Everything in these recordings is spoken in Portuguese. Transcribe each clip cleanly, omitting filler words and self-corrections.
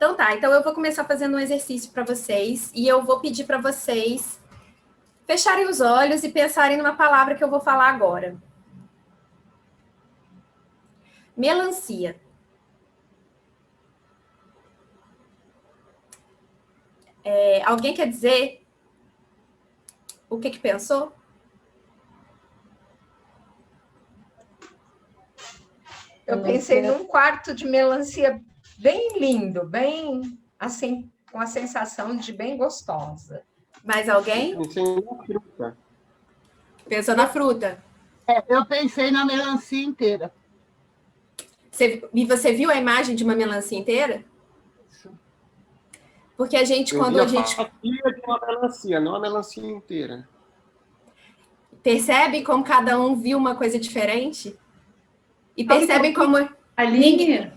Então tá, então eu vou começar fazendo um exercício para vocês e eu vou pedir para vocês fecharem os olhos e pensarem numa palavra que eu vou falar agora. Melancia. Alguém quer dizer o que pensou? Eu pensei num quarto de melancia bem lindo, bem assim, com a sensação de bem gostosa. Mais alguém? Pensei na fruta. Pensou na fruta. Eu pensei na melancia inteira. E você viu a imagem de uma melancia inteira? Porque a gente, quando a gente fatia de uma melancia, não a melancia inteira. percebe como cada um viu uma coisa diferente? E percebem como... Aline,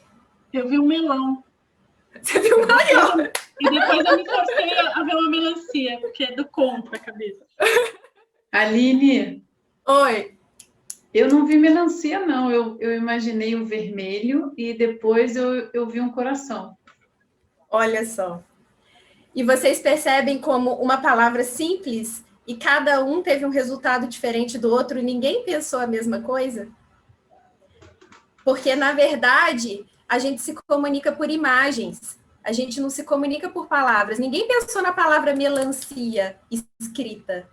eu vi um melão. Você viu um melão? E depois eu me forcei a ver uma melancia, porque é do conto a cabeça. Aline. Oi. Eu não vi melancia, não. Eu imaginei o vermelho e depois eu vi um coração. Olha só. E vocês percebem como uma palavra simples e cada um teve um resultado diferente do outro e ninguém pensou a mesma coisa? Porque, na verdade, a gente se comunica por imagens. A gente não se comunica por palavras. Ninguém pensou na palavra melancia escrita.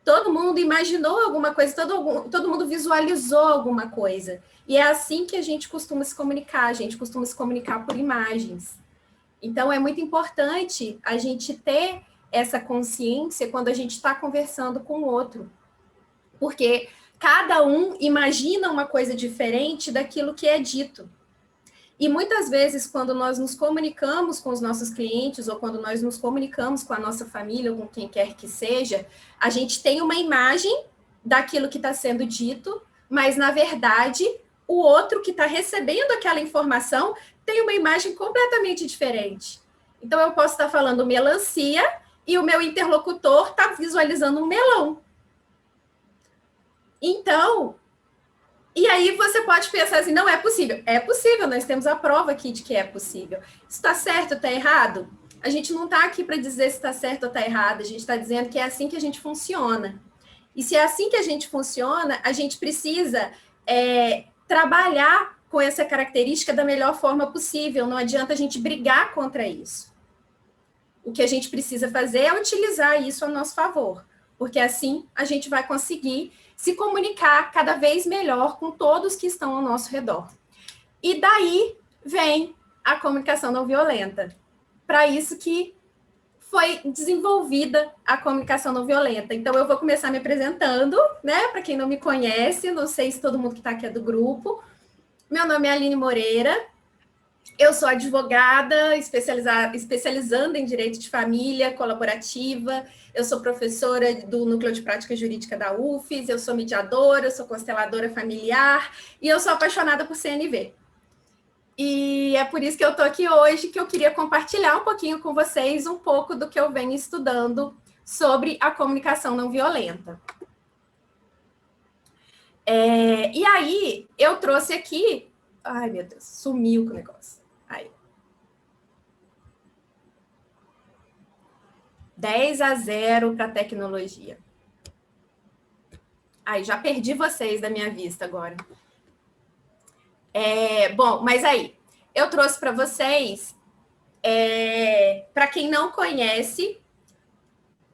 Todo mundo imaginou alguma coisa, todo mundo visualizou alguma coisa. E é assim que a gente costuma se comunicar. A gente costuma se comunicar por imagens. Então, é muito importante a gente ter essa consciência quando a gente está conversando com o outro. Porque cada um imagina uma coisa diferente daquilo que é dito. E muitas vezes, quando nós nos comunicamos com os nossos clientes, ou quando nós nos comunicamos com a nossa família, ou com quem quer que seja, a gente tem uma imagem daquilo que está sendo dito, mas, na verdade, o outro que está recebendo aquela informação tem uma imagem completamente diferente. Então, eu posso estar falando melancia e o meu interlocutor está visualizando um melão. Então, e aí você pode pensar assim, não é possível. É possível, nós temos a prova aqui de que é possível. Está certo ou está errado? A gente não está aqui para dizer se está certo ou está errado, a gente está dizendo que é assim que a gente funciona. E se é assim que a gente funciona, a gente precisa trabalhar com essa característica da melhor forma possível. Não adianta a gente brigar contra isso. O que a gente precisa fazer é utilizar isso a nosso favor, porque assim a gente vai conseguir se comunicar cada vez melhor com todos que estão ao nosso redor. E daí vem a comunicação não violenta. Para isso que foi desenvolvida a comunicação não violenta. Então, eu vou começar me apresentando, né? Para quem não me conhece, não sei se todo mundo que está aqui é do grupo. Meu nome é Aline Moreira. Eu sou advogada, especializando em direito de família colaborativa. Eu sou professora do Núcleo de Prática Jurídica da UFES, eu sou mediadora, eu sou consteladora familiar e eu sou apaixonada por CNV. E é por isso que eu estou aqui hoje, que eu queria compartilhar um pouquinho com vocês um pouco do que eu venho estudando sobre a comunicação não violenta. E aí, eu trouxe aqui... Ai, meu Deus, sumiu com o negócio. Aí. 10-0 para a tecnologia. Aí, já perdi vocês da minha vista agora. Bom, mas aí, eu trouxe para vocês, para quem não conhece,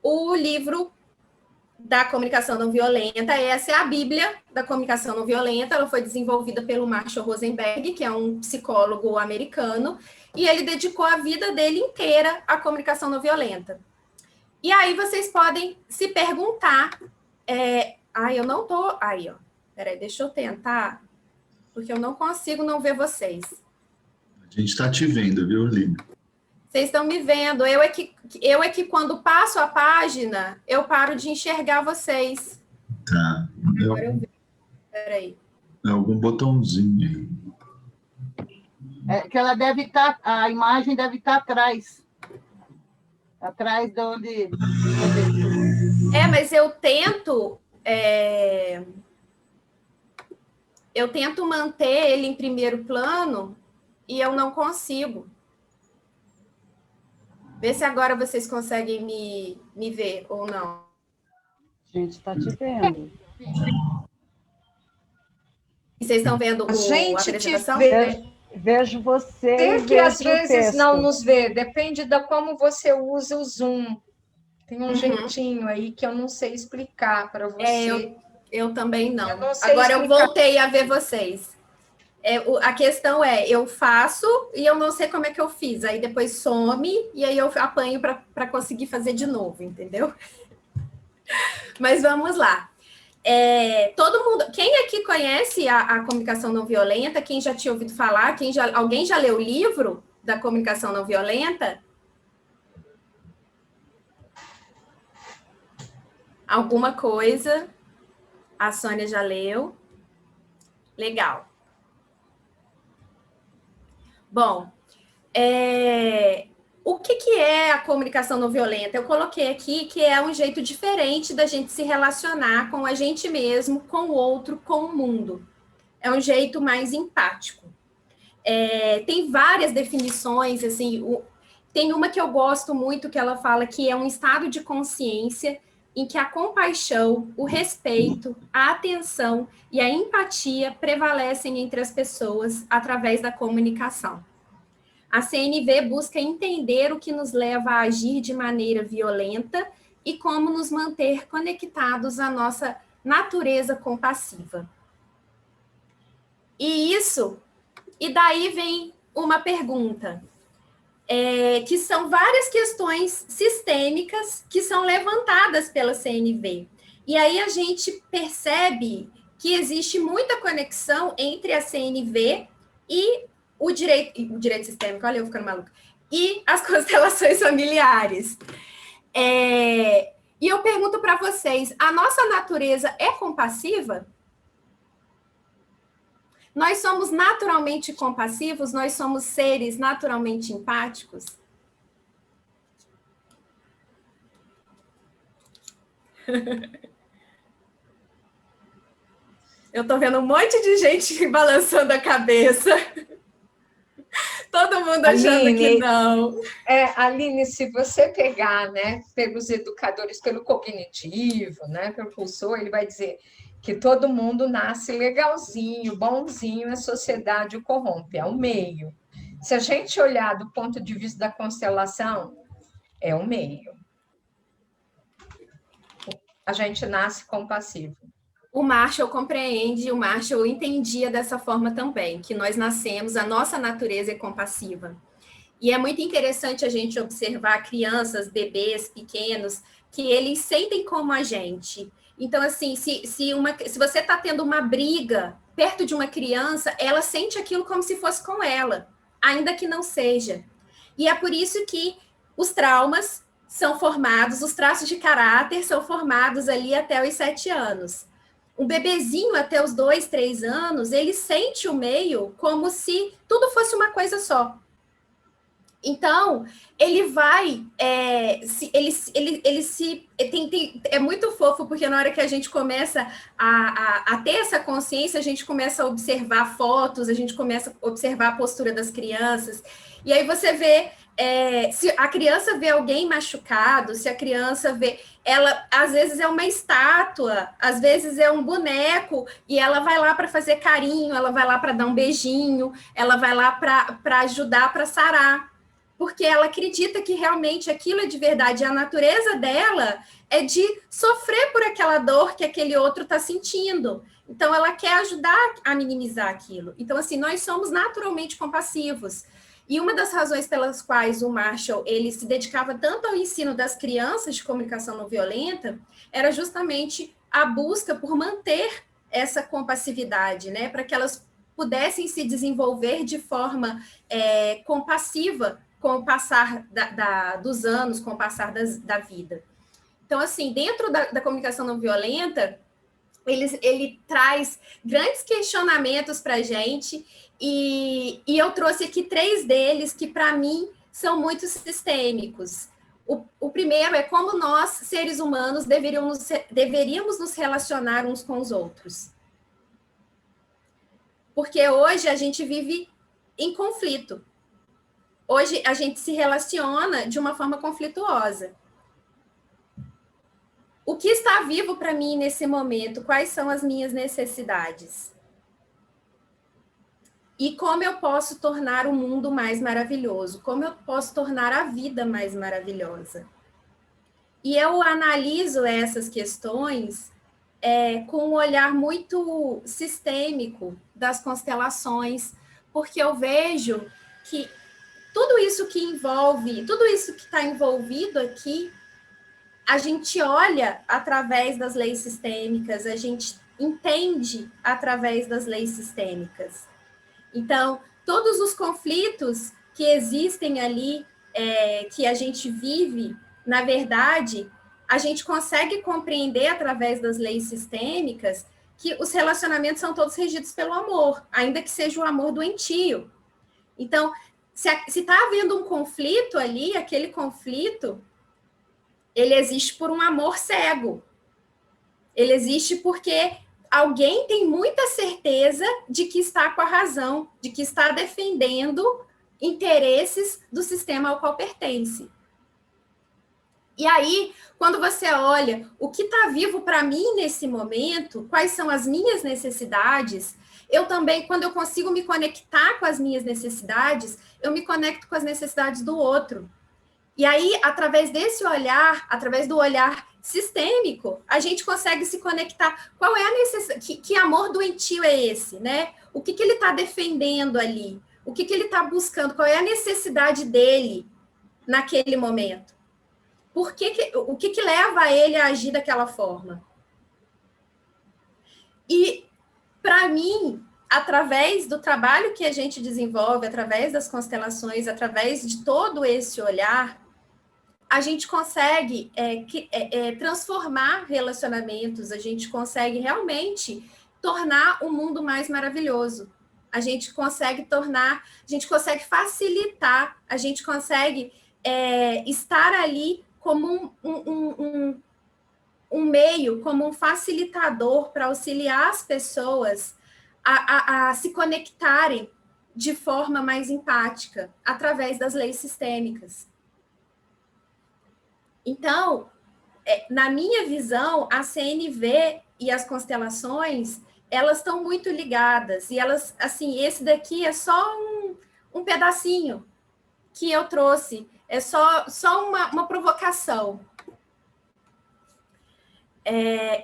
o livro da comunicação não violenta. Essa é a Bíblia da comunicação não violenta. Ela foi desenvolvida pelo Marshall Rosenberg, que é um psicólogo americano, e ele dedicou a vida dele inteira à comunicação não violenta. E aí vocês podem se perguntar... eu não tô... Aí, ó. Peraí, deixa eu tentar, porque eu não consigo não ver vocês. A gente está te vendo, viu, Aline? Vocês estão me vendo. Eu é que quando passo a página, eu paro de enxergar vocês. Tá. Agora eu vejo. Peraí. É algum botãozinho aí. Que ela deve estar... A imagem deve estar atrás. Atrás de onde... Mas eu tento... Eu tento manter ele em primeiro plano e eu não consigo. Vê se agora vocês conseguem me ver ou não. A gente está te vendo. Vocês estão vendo A gente a te apresentação? vê. Vejo você Tem e que às vejo o vezes texto. não nos vê, depende de como você usa o Zoom. Tem um Uhum. jeitinho aí que eu não sei explicar para você. Eu também não. Eu não sei Agora eu explicar. voltei a ver vocês. A questão é, eu faço e eu não sei como é que eu fiz. Aí depois some e aí eu apanho para conseguir fazer de novo, entendeu? Mas vamos lá. Todo mundo, quem aqui conhece a comunicação não violenta? Quem já tinha ouvido falar? Alguém já leu o livro da comunicação não violenta? Alguma coisa? A Sônia já leu. Legal. Bom, o que é a comunicação não violenta? Eu coloquei aqui que é um jeito diferente da gente se relacionar com a gente mesmo, com o outro, com o mundo. É um jeito mais empático. Tem várias definições, assim, tem uma que eu gosto muito, que ela fala que é um estado de consciência em que a compaixão, o respeito, a atenção e a empatia prevalecem entre as pessoas através da comunicação. A CNV busca entender o que nos leva a agir de maneira violenta e como nos manter conectados à nossa natureza compassiva. E daí vem uma pergunta, que são várias questões sistêmicas que são levantadas pela CNV. E aí a gente percebe que existe muita conexão entre a CNV e o direito sistêmico, olha eu ficando maluca, e as constelações familiares. E eu pergunto para vocês, a nossa natureza é compassiva? Nós somos naturalmente compassivos? Nós somos seres naturalmente empáticos? Eu estou vendo um monte de gente balançando a cabeça. Todo mundo achando Aline, que não. Aline, se você pegar, né, pelos educadores, pelo cognitivo, né, pelo Rousseau, ele vai dizer que todo mundo nasce legalzinho, bonzinho, a sociedade o corrompe, é o meio. Se a gente olhar do ponto de vista da constelação, é o meio. A gente nasce compassivo. O Marshall compreende, o Marshall entendia dessa forma também, que nós nascemos, a nossa natureza é compassiva. E é muito interessante a gente observar crianças, bebês pequenos, que eles sentem como a gente. Então, assim, se você está tendo uma briga perto de uma criança, ela sente aquilo como se fosse com ela, ainda que não seja. E é por isso que os traumas são formados, os traços de caráter são formados ali até os 7 anos. Um bebezinho até os 2, 3 anos, ele sente o meio como se tudo fosse uma coisa só. Então, ele vai, é muito fofo, porque na hora que a gente começa a ter essa consciência, a gente começa a observar fotos, a gente começa a observar a postura das crianças, e aí você vê, se a criança vê alguém machucado, se a criança vê, ela às vezes é uma estátua, às vezes é um boneco, e ela vai lá para fazer carinho, ela vai lá para dar um beijinho, ela vai lá para ajudar, para sarar. Porque ela acredita que realmente aquilo é de verdade. A natureza dela é de sofrer por aquela dor que aquele outro está sentindo. Então, ela quer ajudar a minimizar aquilo. Então, assim, nós somos naturalmente compassivos. E uma das razões pelas quais o Marshall ele se dedicava tanto ao ensino das crianças de comunicação não violenta era justamente a busca por manter essa compassividade, né? Para que elas pudessem se desenvolver de forma compassiva com o passar dos anos, com o passar da vida. Então, assim, dentro da comunicação não violenta, ele traz grandes questionamentos para a gente, e eu trouxe aqui 3 deles que, para mim, são muito sistêmicos. O primeiro é como nós, seres humanos, deveríamos nos relacionar uns com os outros. Porque hoje a gente vive em conflito. Hoje a gente se relaciona de uma forma conflituosa. O que está vivo para mim nesse momento? Quais são as minhas necessidades? E como eu posso tornar o mundo mais maravilhoso? Como eu posso tornar a vida mais maravilhosa? E eu analiso essas questões com um olhar muito sistêmico das constelações, porque eu vejo que tudo isso que envolve, tudo isso que está envolvido aqui, a gente olha através das leis sistêmicas, a gente entende através das leis sistêmicas. Então, todos os conflitos que existem ali, que a gente vive, na verdade, a gente consegue compreender através das leis sistêmicas que os relacionamentos são todos regidos pelo amor, ainda que seja o amor doentio. Então, se está havendo um conflito ali, aquele conflito, ele existe por um amor cego. Ele existe porque alguém tem muita certeza de que está com a razão, de que está defendendo interesses do sistema ao qual pertence. E aí, quando você olha o que está vivo para mim nesse momento, quais são as minhas necessidades, eu também, quando eu consigo me conectar com as minhas necessidades, eu me conecto com as necessidades do outro. E aí, através desse olhar, através do olhar sistêmico, a gente consegue se conectar. Qual é a necessidade? Que amor doentio é esse, né? O que ele está defendendo ali? O que ele está buscando? Qual é a necessidade dele naquele momento? O que leva ele a agir daquela forma? E, para mim, através do trabalho que a gente desenvolve, através das constelações, através de todo esse olhar, a gente consegue transformar relacionamentos, a gente consegue realmente tornar o mundo mais maravilhoso. A gente consegue facilitar, a gente consegue estar ali como um meio, como um facilitador para auxiliar as pessoas a se conectarem de forma mais empática, através das leis sistêmicas. Então, na minha visão, a CNV e as constelações, elas estão muito ligadas, e elas, assim, esse daqui é só um pedacinho que eu trouxe, é só uma provocação.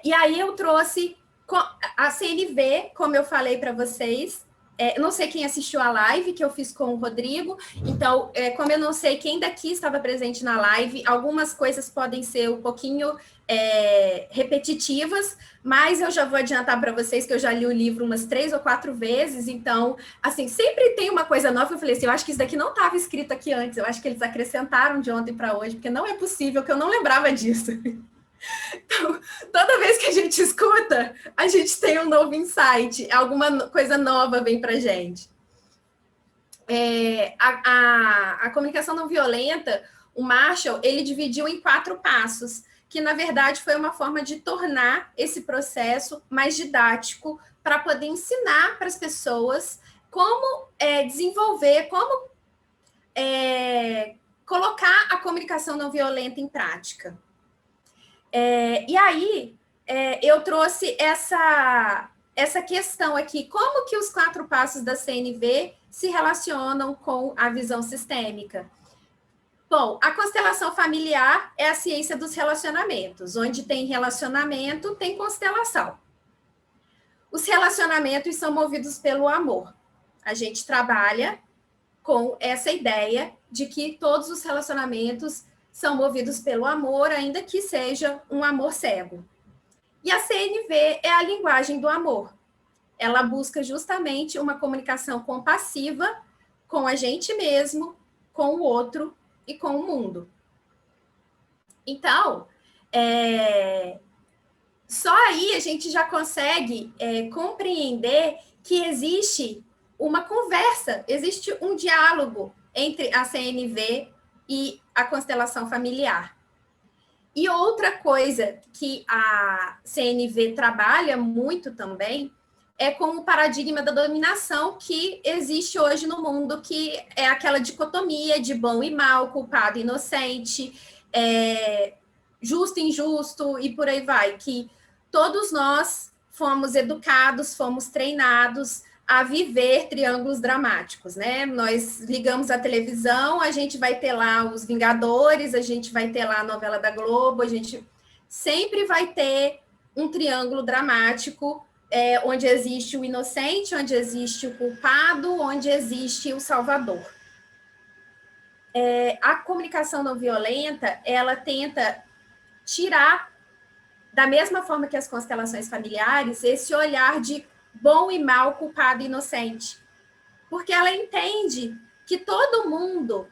E aí eu trouxe a CNV, como eu falei para vocês. Não sei quem assistiu a live que eu fiz com o Rodrigo, então, como eu não sei quem daqui estava presente na live, algumas coisas podem ser um pouquinho repetitivas, mas eu já vou adiantar para vocês que eu já li o livro umas 3 ou 4 vezes, então, assim, sempre tem uma coisa nova. Eu falei assim, eu acho que isso daqui não estava escrito aqui antes, eu acho que eles acrescentaram de ontem para hoje, porque não é possível que eu não lembrava disso. Então, toda vez que a gente escuta, a gente tem um novo insight, alguma coisa nova vem para a gente. A comunicação não violenta, o Marshall, ele dividiu em 4 passos, que na verdade foi uma forma de tornar esse processo mais didático, para poder ensinar para as pessoas como desenvolver, como colocar a comunicação não violenta em prática. E aí, eu trouxe essa questão aqui, como que os 4 passos da CNV se relacionam com a visão sistêmica? Bom, a constelação familiar é a ciência dos relacionamentos. Onde tem relacionamento, tem constelação. Os relacionamentos são movidos pelo amor. A gente trabalha com essa ideia de que todos os relacionamentos são movidos pelo amor, ainda que seja um amor cego. E a CNV é a linguagem do amor. Ela busca justamente uma comunicação compassiva com a gente mesmo, com o outro e com o mundo. Então, só aí a gente já consegue compreender que existe uma conversa, existe um diálogo entre a CNV e a constelação familiar. E outra coisa que a CNV trabalha muito também é com o paradigma da dominação que existe hoje no mundo, que é aquela dicotomia de bom e mal, culpado e inocente, justo e injusto, e por aí vai, que todos nós fomos educados, fomos treinados a viver triângulos dramáticos, né? Nós ligamos a televisão, a gente vai ter lá os Vingadores, a gente vai ter lá a novela da Globo, a gente sempre vai ter um triângulo dramático, onde existe o inocente, onde existe o culpado, onde existe o salvador. A comunicação não violenta, ela tenta tirar, da mesma forma que as constelações familiares, esse olhar de bom e mal, culpado e inocente. Porque ela entende que todo mundo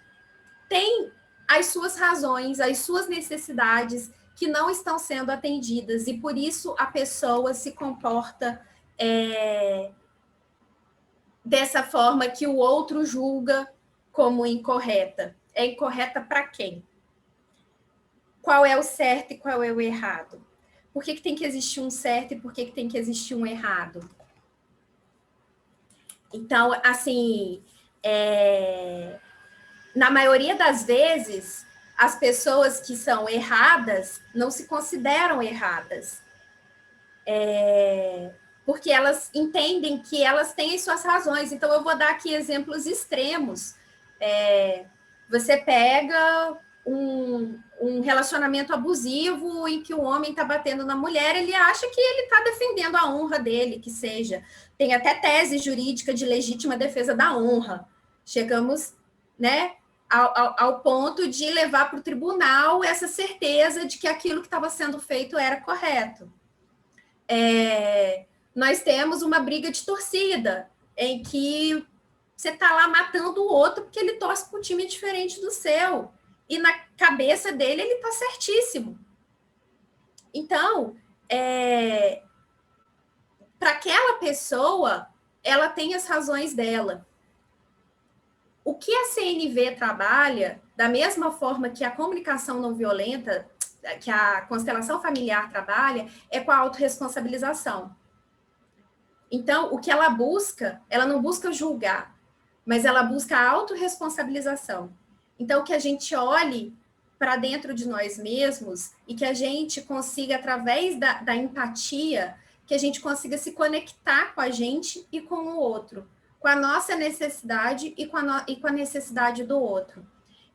tem as suas razões, as suas necessidades que não estão sendo atendidas, e por isso a pessoa se comporta dessa forma que o outro julga como incorreta. É incorreta para quem? Qual é o certo e qual é o errado? Por que tem que existir um certo e por que tem que existir um errado? Então, assim, na maioria das vezes, as pessoas que são erradas não se consideram erradas. Porque elas entendem que elas têm as suas razões. Então, eu vou dar aqui exemplos extremos. Você pega um relacionamento abusivo em que o homem está batendo na mulher, ele acha que ele está defendendo a honra dele, que seja. Tem até tese jurídica de legítima defesa da honra. Chegamos, né, ao ponto de levar para o tribunal essa certeza de que aquilo que estava sendo feito era correto. Nós temos uma briga de torcida, em que você está lá matando o outro porque ele torce para um time diferente do seu. E na cabeça dele, ele está certíssimo. Então, para aquela pessoa, ela tem as razões dela. O que a CNV trabalha, da mesma forma que a comunicação não violenta, que a constelação familiar trabalha, é com a autorresponsabilização. Então, o que ela busca, ela não busca julgar, mas ela busca a autorresponsabilização. Então, que a gente olhe para dentro de nós mesmos e que a gente consiga, através da empatia, que a gente consiga se conectar com a gente e com o outro, com a nossa necessidade e com a necessidade do outro.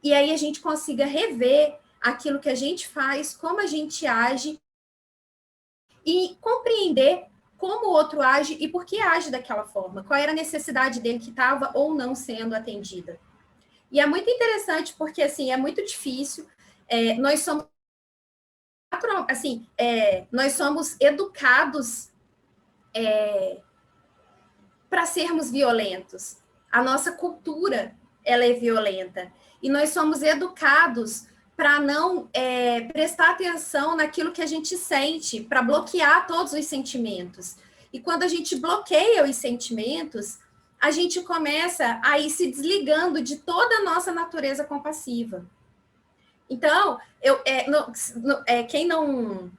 E aí a gente consiga rever aquilo que a gente faz, como a gente age e compreender como o outro age e por que age daquela forma, qual era a necessidade dele que estava ou não sendo atendida. E é muito interessante porque, assim, é muito difícil, nós somos educados para sermos violentos. A nossa cultura, ela é violenta. E nós somos educados para não prestar atenção naquilo que a gente sente, para bloquear todos os sentimentos. E quando a gente bloqueia os sentimentos, a gente começa a ir se desligando de toda a nossa natureza compassiva. Então, quem não...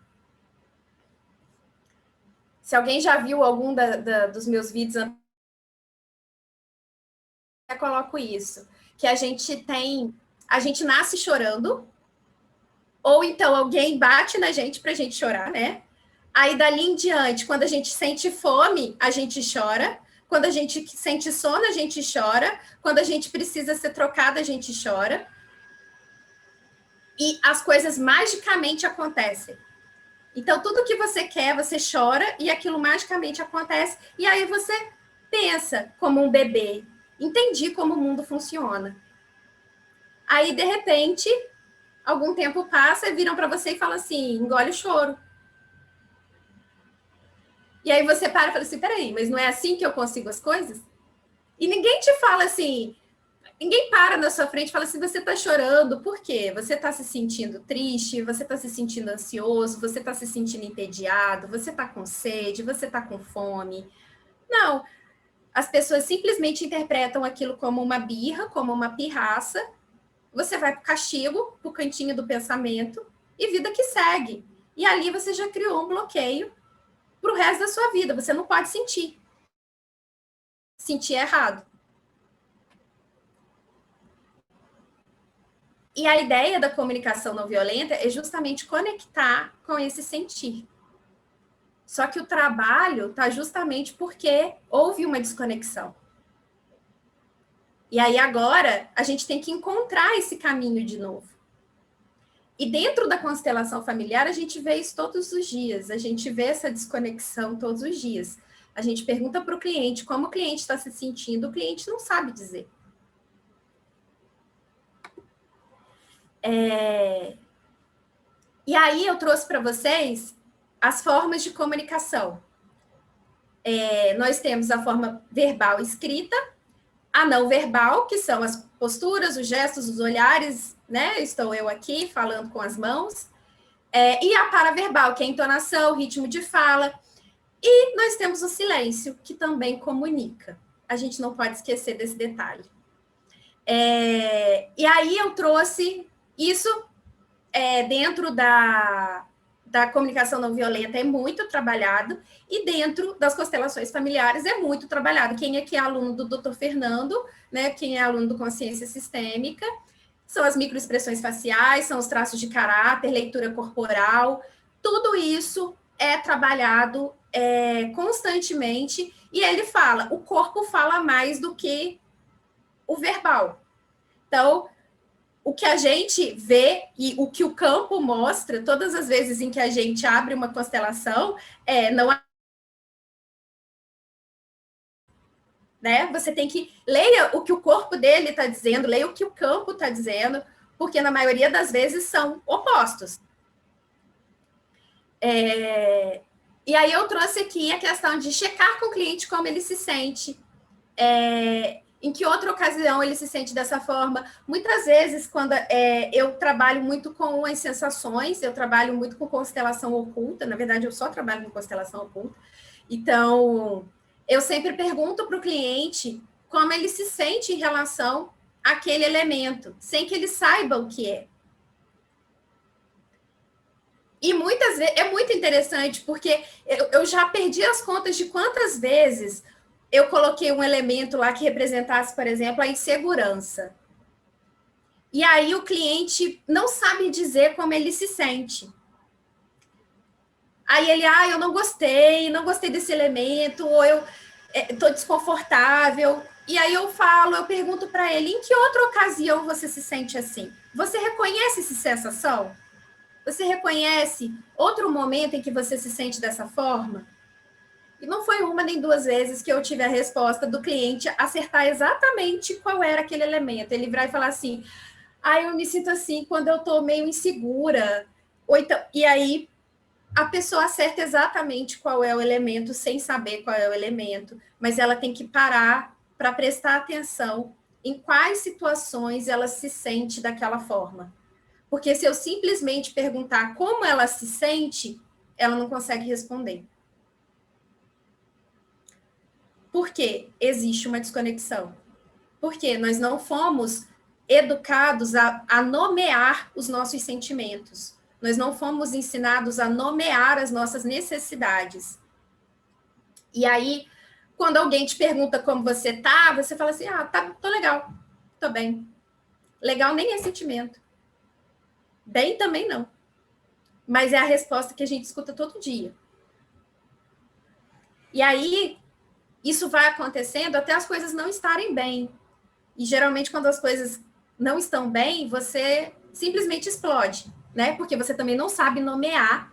Se alguém já viu algum dos meus vídeos, eu coloco isso, que a gente nasce chorando, ou então alguém bate na gente para a gente chorar, né? Aí, dali em diante, quando a gente sente fome, a gente chora. Quando a gente sente sono, a gente chora. Quando a gente precisa ser trocada, a gente chora. E as coisas magicamente acontecem. Então, tudo que você quer, você chora e aquilo magicamente acontece. E aí você pensa como um bebê. Entendi como o mundo funciona. Aí, de repente, algum tempo passa e viram para você e falam assim, engole o choro. E aí você para e fala assim, peraí, mas não é assim que eu consigo as coisas? E ninguém te fala assim, ninguém para na sua frente e fala assim, você está chorando, por quê? Você está se sentindo triste, você está se sentindo ansioso, você está se sentindo entediado, você está com sede, você está com fome. Não, as pessoas simplesmente interpretam aquilo como uma birra, como uma pirraça, você vai para o castigo, para o cantinho do pensamento, e vida que segue. E ali você já criou um bloqueio para o resto da sua vida, você não pode sentir. sentir errado. E a ideia da comunicação não violenta é justamente conectar com esse sentir. Só que o trabalho está justamente porque houve uma desconexão. E aí agora a gente tem que encontrar esse caminho de novo. E dentro da constelação familiar a gente vê isso todos os dias, a gente vê essa desconexão todos os dias. A gente pergunta para o cliente como o cliente está se sentindo, o cliente não sabe dizer. E aí eu trouxe para vocês as formas de comunicação. Nós temos a forma verbal escrita, a não verbal, que são as posturas, os gestos, os olhares, né? Estou eu aqui falando com as mãos. E a paraverbal, que é a entonação, o ritmo de fala. E nós temos o silêncio, que também comunica. A gente não pode esquecer desse detalhe. E aí eu trouxe isso dentro da comunicação não violenta, é muito trabalhado, e dentro das constelações familiares é muito trabalhado. Quem aqui é aluno do Dr. Fernando, né, quem é aluno do Consciência Sistêmica, são as microexpressões faciais, são os traços de caráter, leitura corporal, tudo isso é trabalhado constantemente, e ele fala, o corpo fala mais do que o verbal. Então, o que a gente vê e o que o campo mostra, todas as vezes em que a gente abre uma constelação, não há... Né? Você tem que leia o que o corpo dele está dizendo, leia o que o campo está dizendo, porque na maioria das vezes são opostos. E aí eu trouxe aqui a questão de checar com o cliente como ele se sente, em que outra ocasião ele se sente dessa forma. Muitas vezes, quando eu trabalho muito com as sensações, eu trabalho muito com constelação oculta, na verdade eu só trabalho com constelação oculta, então eu sempre pergunto para o cliente como ele se sente em relação àquele elemento, sem que ele saiba o que é. E muitas vezes, é muito interessante, porque eu já perdi as contas de quantas vezes eu coloquei um elemento lá que representasse, por exemplo, a insegurança. E aí o cliente não sabe dizer como ele se sente. Aí ele, eu não gostei desse elemento, ou eu estou desconfortável. E aí eu pergunto para ele, em que outra ocasião você se sente assim? Você reconhece essa sensação? Você reconhece outro momento em que você se sente dessa forma? E não foi uma nem duas vezes que eu tive a resposta do cliente acertar exatamente qual era aquele elemento. Ele virar e falar assim, eu me sinto assim quando eu estou meio insegura. Ou então, e aí a pessoa acerta exatamente qual é o elemento, sem saber qual é o elemento, mas ela tem que parar para prestar atenção em quais situações ela se sente daquela forma. Porque se eu simplesmente perguntar como ela se sente, ela não consegue responder. Por quê? Existe uma desconexão. Porque nós não fomos educados a nomear os nossos sentimentos. Nós não fomos ensinados a nomear as nossas necessidades. E aí, quando alguém te pergunta como você tá, você fala assim, tô legal, tô bem. Legal nem é sentimento. Bem também não. Mas é a resposta que a gente escuta todo dia. E aí, isso vai acontecendo até as coisas não estarem bem. E geralmente, quando as coisas não estão bem, você simplesmente explode, né? Porque você também não sabe nomear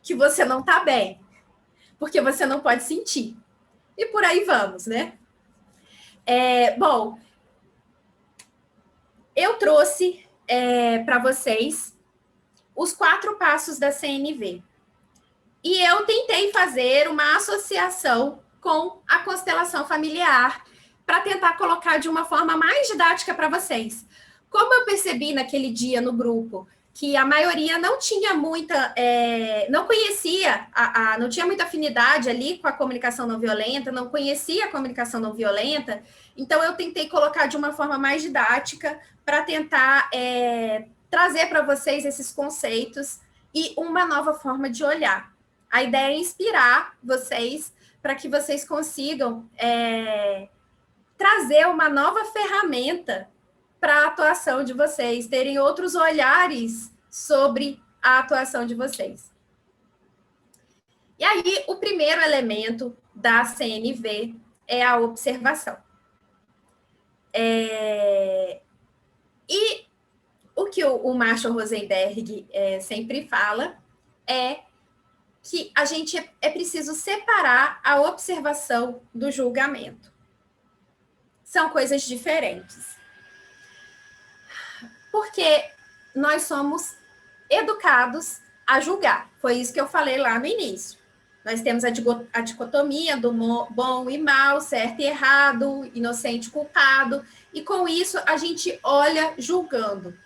que você não está bem. Porque você não pode sentir. E por aí vamos, né? Bom, eu trouxe para vocês os 4 passos da CNV. E eu tentei fazer uma associação com a constelação familiar para tentar colocar de uma forma mais didática para vocês. Como eu percebi naquele dia no grupo que a maioria não tinha muita, não conhecia, não tinha muita afinidade ali com a comunicação não violenta, não conhecia a comunicação não violenta, então eu tentei colocar de uma forma mais didática para tentar trazer para vocês esses conceitos e uma nova forma de olhar. A ideia é inspirar vocês para que vocês consigam trazer uma nova ferramenta para a atuação de vocês, terem outros olhares sobre a atuação de vocês. E aí, o primeiro elemento da CNV é a observação. E o que o Marshall Rosenberg sempre fala é que a gente é preciso separar a observação do julgamento. São coisas diferentes. Porque nós somos educados a julgar. Foi isso que eu falei lá no início. Nós temos a dicotomia do bom e mal, certo e errado, inocente e culpado, e com isso a gente olha julgando.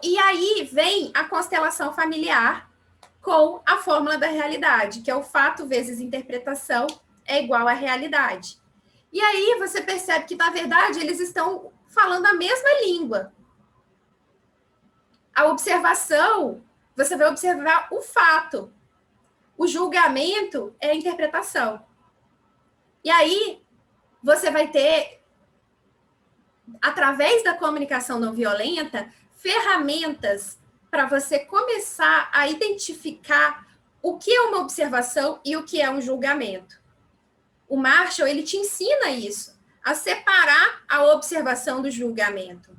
E aí vem a constelação familiar com a fórmula da realidade, que é o fato vezes interpretação é igual à realidade. E aí você percebe que, na verdade, eles estão falando a mesma língua. A observação, você vai observar o fato. O julgamento é a interpretação. E aí, você vai ter, através da comunicação não violenta, ferramentas para você começar a identificar o que é uma observação e o que é um julgamento. O Marshall, ele te ensina isso, a separar a observação do julgamento.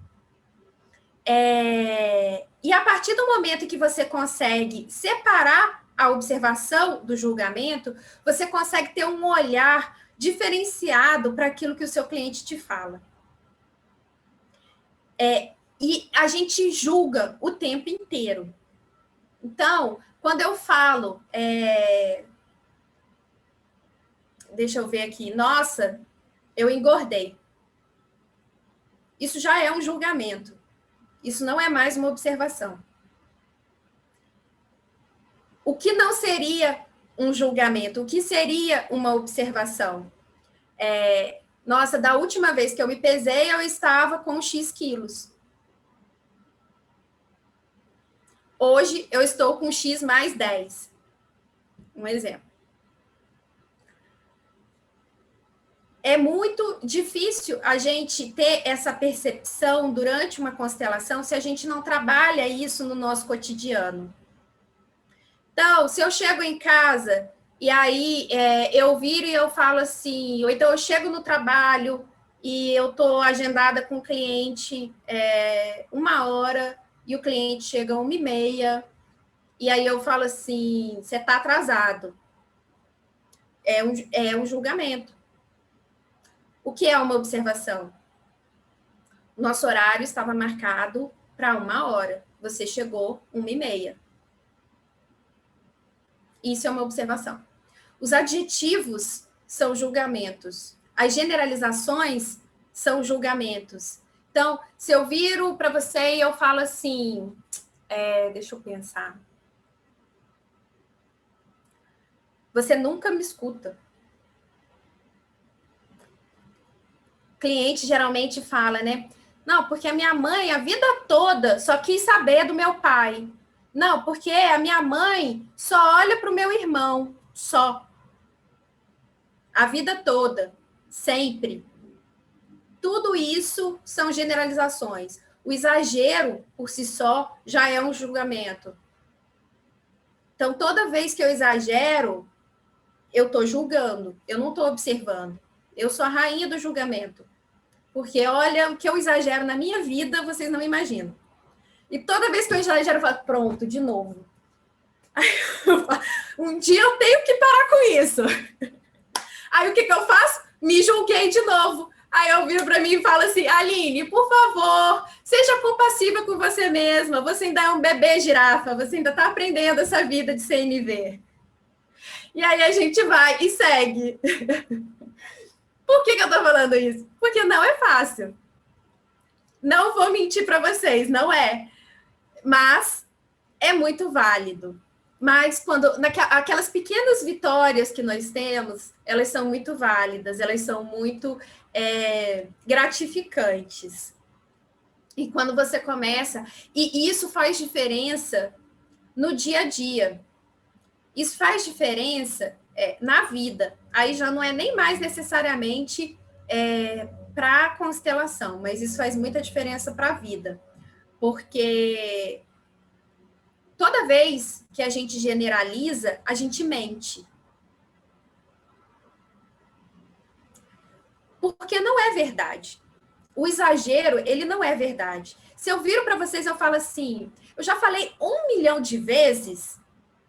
E a partir do momento que você consegue separar a observação do julgamento, você consegue ter um olhar diferenciado para aquilo que o seu cliente te fala. E a gente julga o tempo inteiro. Então, quando eu falo, deixa eu ver aqui, nossa, eu engordei. Isso já é um julgamento. Isso não é mais uma observação. O que não seria um julgamento? O que seria uma observação? Nossa, da última vez que eu me pesei, eu estava com X quilos. Hoje, eu estou com X mais 10. Um exemplo. É muito difícil a gente ter essa percepção durante uma constelação se a gente não trabalha isso no nosso cotidiano. Então, se eu chego em casa e aí eu viro e eu falo assim, ou então eu chego no trabalho e eu estou agendada com o cliente 1h e o cliente chega 1h30, e aí eu falo assim, você está atrasado. É um julgamento. O que é uma observação? Nosso horário estava marcado para 1h. Você chegou 1h30. Isso é uma observação. Os adjetivos são julgamentos. As generalizações são julgamentos. Então, se eu viro para você e eu falo assim, deixa eu pensar. Você nunca me escuta. Cliente geralmente fala, né? Não, porque a minha mãe, a vida toda, só quis saber do meu pai. Não, porque a minha mãe só olha para o meu irmão, só. A vida toda, sempre. Tudo isso são generalizações. O exagero, por si só, já é um julgamento. Então, toda vez que eu exagero, eu estou julgando, eu não estou observando. Eu sou a rainha do julgamento. Porque, olha, o que eu exagero na minha vida, vocês não imaginam. E toda vez que eu exagero, eu falo, pronto, de novo. Um dia eu tenho que parar com isso. Aí, o que eu faço? Me julguei de novo. Aí eu viro para mim e falo assim, Aline, por favor, seja compassiva com você mesma. Você ainda é um bebê girafa, você ainda está aprendendo essa vida de CNV. E aí a gente vai e segue. Por que eu estou falando isso? Porque não é fácil. Não vou mentir para vocês, não é. Mas é muito válido. Mas aquelas pequenas vitórias que nós temos, elas são muito válidas, elas são muito gratificantes. E quando você começa... E isso faz diferença no dia a dia. Isso faz diferença na vida. Aí já não é nem mais necessariamente para a constelação, mas isso faz muita diferença para a vida. Porque toda vez que a gente generaliza, a gente mente. Porque não é verdade. O exagero, ele não é verdade. Se eu viro para vocês, eu falo assim, eu já falei 1 milhão de vezes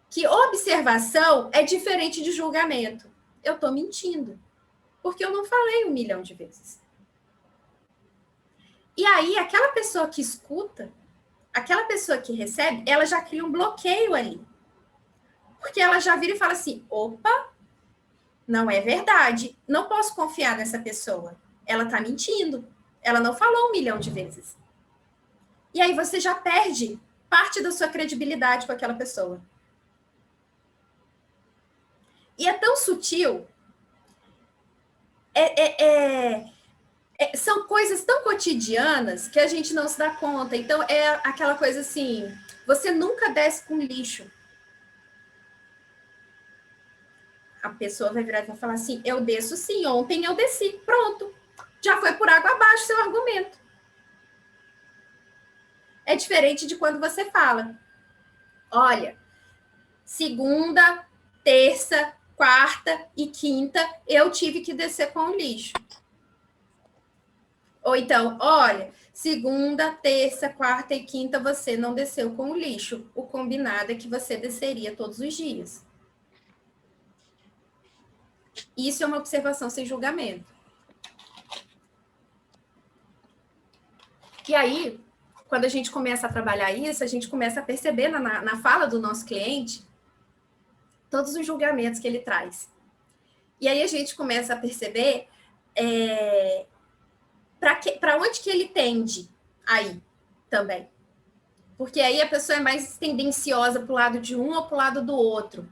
que observação é diferente de julgamento. Eu estou mentindo. Porque eu não falei 1 milhão de vezes. E aí, aquela pessoa que escuta, aquela pessoa que recebe, ela já cria um bloqueio ali. Porque ela já vira e fala assim, opa, não é verdade. Não posso confiar nessa pessoa. Ela está mentindo. Ela não falou 1 milhão de vezes. E aí você já perde parte da sua credibilidade com aquela pessoa. E é tão sutil. São coisas tão cotidianas que a gente não se dá conta. Então, é aquela coisa assim, você nunca desce com lixo. A pessoa vai virar e vai falar assim, eu desço sim, ontem eu desci, pronto. Já foi por água abaixo seu argumento. É diferente de quando você fala, olha, segunda, terça, quarta e quinta, eu tive que descer com o lixo. Ou então, olha, segunda, terça, quarta e quinta você não desceu com o lixo. O combinado é que você desceria todos os dias. Isso é uma observação sem julgamento. E aí, quando a gente começa a trabalhar isso, a gente começa a perceber na fala do nosso cliente todos os julgamentos que ele traz. E aí a gente começa a perceber para onde que ele tende aí também. Porque aí a pessoa é mais tendenciosa para o lado de um ou para o lado do outro.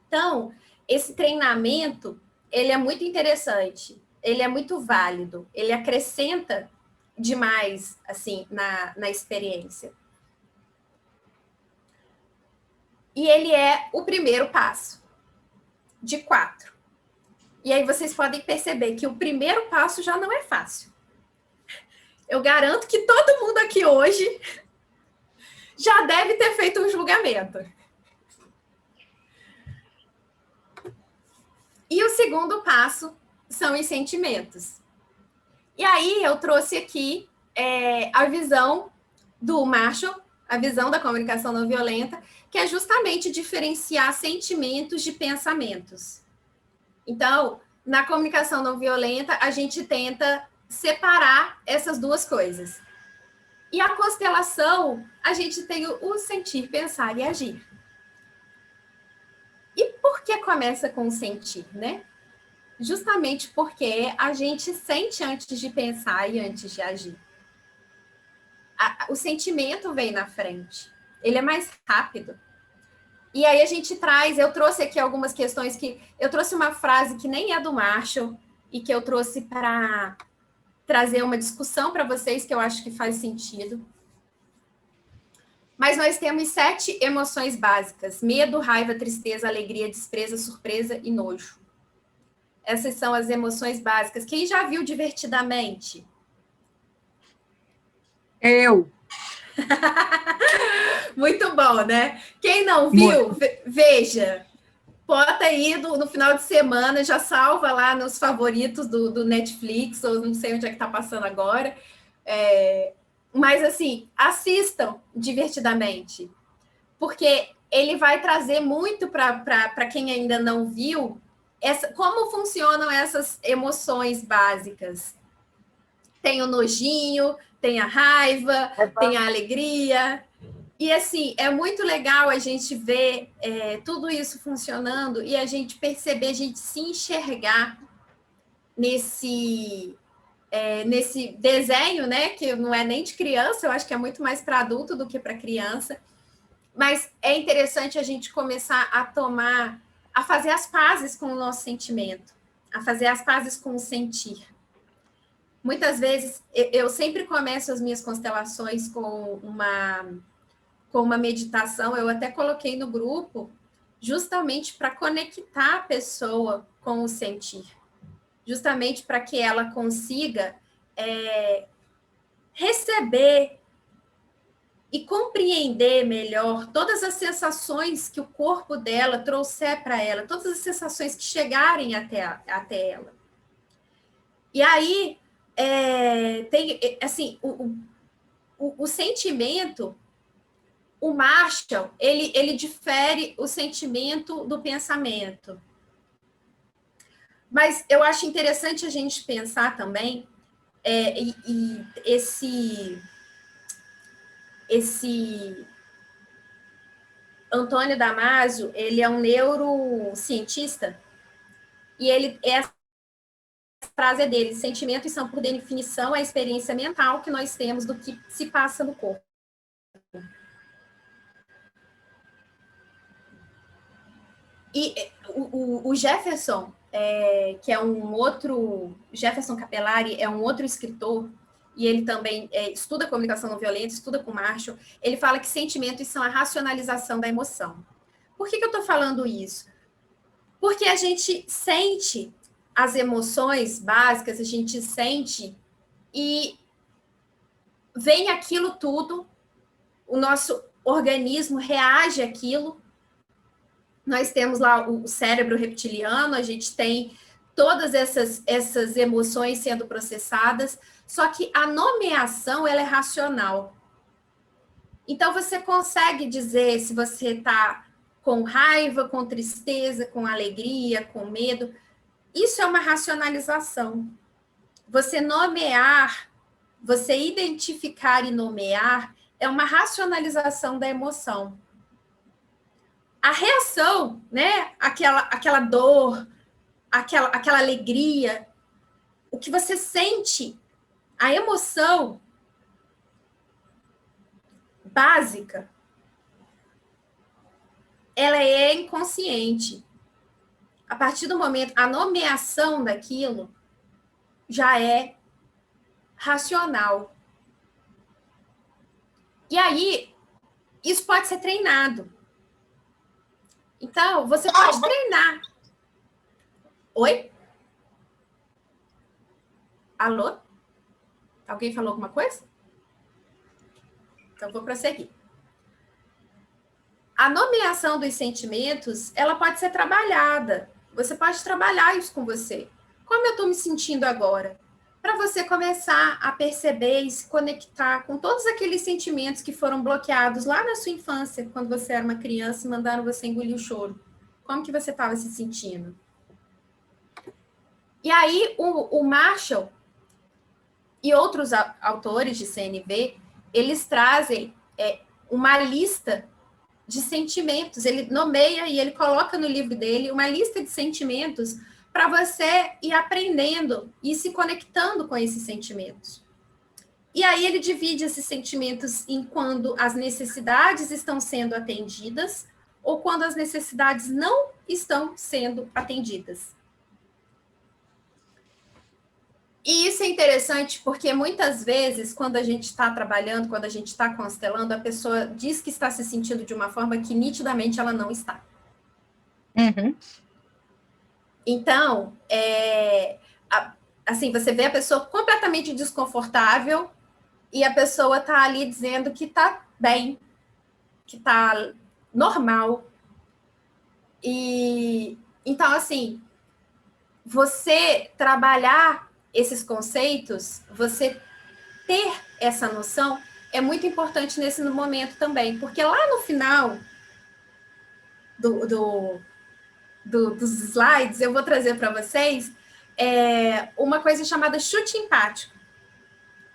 Então, esse treinamento, ele é muito interessante, ele é muito válido, ele acrescenta demais, assim, na experiência. E ele é o primeiro passo de 4. E aí vocês podem perceber que o primeiro passo já não é fácil. Eu garanto que todo mundo aqui hoje já deve ter feito um julgamento. E o segundo passo são os sentimentos. E aí eu trouxe aqui a visão do Marshall, a visão da comunicação não violenta, que é justamente diferenciar sentimentos de pensamentos. Então, na comunicação não violenta, a gente tenta separar essas duas coisas. E a constelação, a gente tem o sentir, pensar e agir. E por que começa com o sentir, né? Justamente porque a gente sente antes de pensar e antes de agir. O sentimento vem na frente. Ele é mais rápido. E aí a gente traz, eu trouxe aqui algumas questões eu trouxe uma frase que nem é do Marshall e que eu trouxe para trazer uma discussão para vocês que eu acho que faz sentido. Mas nós temos 7 emoções básicas: medo, raiva, tristeza, alegria, desprezo, surpresa e nojo. Essas são as emoções básicas. Quem já viu Divertidamente? Eu. Muito bom, né? Quem não viu, veja. Bota aí no final de semana, já salva lá nos favoritos do Netflix, ou não sei onde é que está passando agora. Mas, assim, assistam Divertidamente. Porque ele vai trazer muito para quem ainda não viu como funcionam essas emoções básicas. Tem o nojinho, tem a raiva, tem a alegria. E, assim, é muito legal a gente ver tudo isso funcionando e a gente perceber, a gente se enxergar nesse desenho, né? Que não é nem de criança, eu acho que é muito mais para adulto do que para criança. Mas é interessante a gente começar a fazer as pazes com o nosso sentimento, a fazer as pazes com o sentir. Muitas vezes, eu sempre começo as minhas constelações com uma meditação. Eu até coloquei no grupo justamente para conectar a pessoa com o sentir, justamente para que ela consiga receber e compreender melhor todas as sensações que o corpo dela trouxer para ela, todas as sensações que chegarem até ela. E aí, tem, assim, o sentimento, o Marshall, ele difere o sentimento do pensamento. Mas eu acho interessante a gente pensar também, esse Antônio Damasio, ele é um neurocientista, e essa frase é dele: sentimentos são, por definição, a experiência mental que nós temos do que se passa no corpo. E o Jefferson, que é um outro... Jefferson Capellari é um outro escritor, e ele também estuda comunicação não violenta, estuda com Marshall. Ele fala que sentimentos são a racionalização da emoção. Por que eu estou falando isso? Porque a gente sente as emoções básicas, a gente sente e vem aquilo tudo, o nosso organismo reage àquilo. Nós temos lá o cérebro reptiliano, a gente tem todas essas emoções sendo processadas, só que a nomeação, ela é racional. Então, você consegue dizer se você está com raiva, com tristeza, com alegria, com medo. Isso é uma racionalização. Você nomear, você identificar e nomear, é uma racionalização da emoção. A reação, né? Aquela dor, aquela alegria, o que você sente, a emoção básica, ela é inconsciente. A partir do momento, a nomeação daquilo já é racional. E aí, isso pode ser treinado. Então, você pode treinar. Oi? Alô? Alguém falou alguma coisa? Então, vou prosseguir. A nomeação dos sentimentos, ela pode ser trabalhada. Você pode trabalhar isso com você. Como eu estou me sentindo agora? Para você começar a perceber e se conectar com todos aqueles sentimentos que foram bloqueados lá na sua infância, quando você era uma criança e mandaram você engolir o choro. Como que você estava se sentindo? E aí, o Marshall e outros autores de CNV, eles trazem uma lista de sentimentos. Ele nomeia e ele coloca no livro dele uma lista de sentimentos para você ir aprendendo e se conectando com esses sentimentos. E aí ele divide esses sentimentos em quando as necessidades estão sendo atendidas ou quando as necessidades não estão sendo atendidas. E isso é interessante porque muitas vezes, quando a gente está trabalhando, quando a gente está constelando, a pessoa diz que está se sentindo de uma forma que nitidamente ela não está. Uhum. Então, assim, você vê a pessoa completamente desconfortável e a pessoa está ali dizendo que está bem, que está normal. E então, assim, você trabalhar esses conceitos, você ter essa noção é muito importante nesse momento também, porque lá no final dos slides, eu vou trazer para vocês uma coisa chamada chute empático,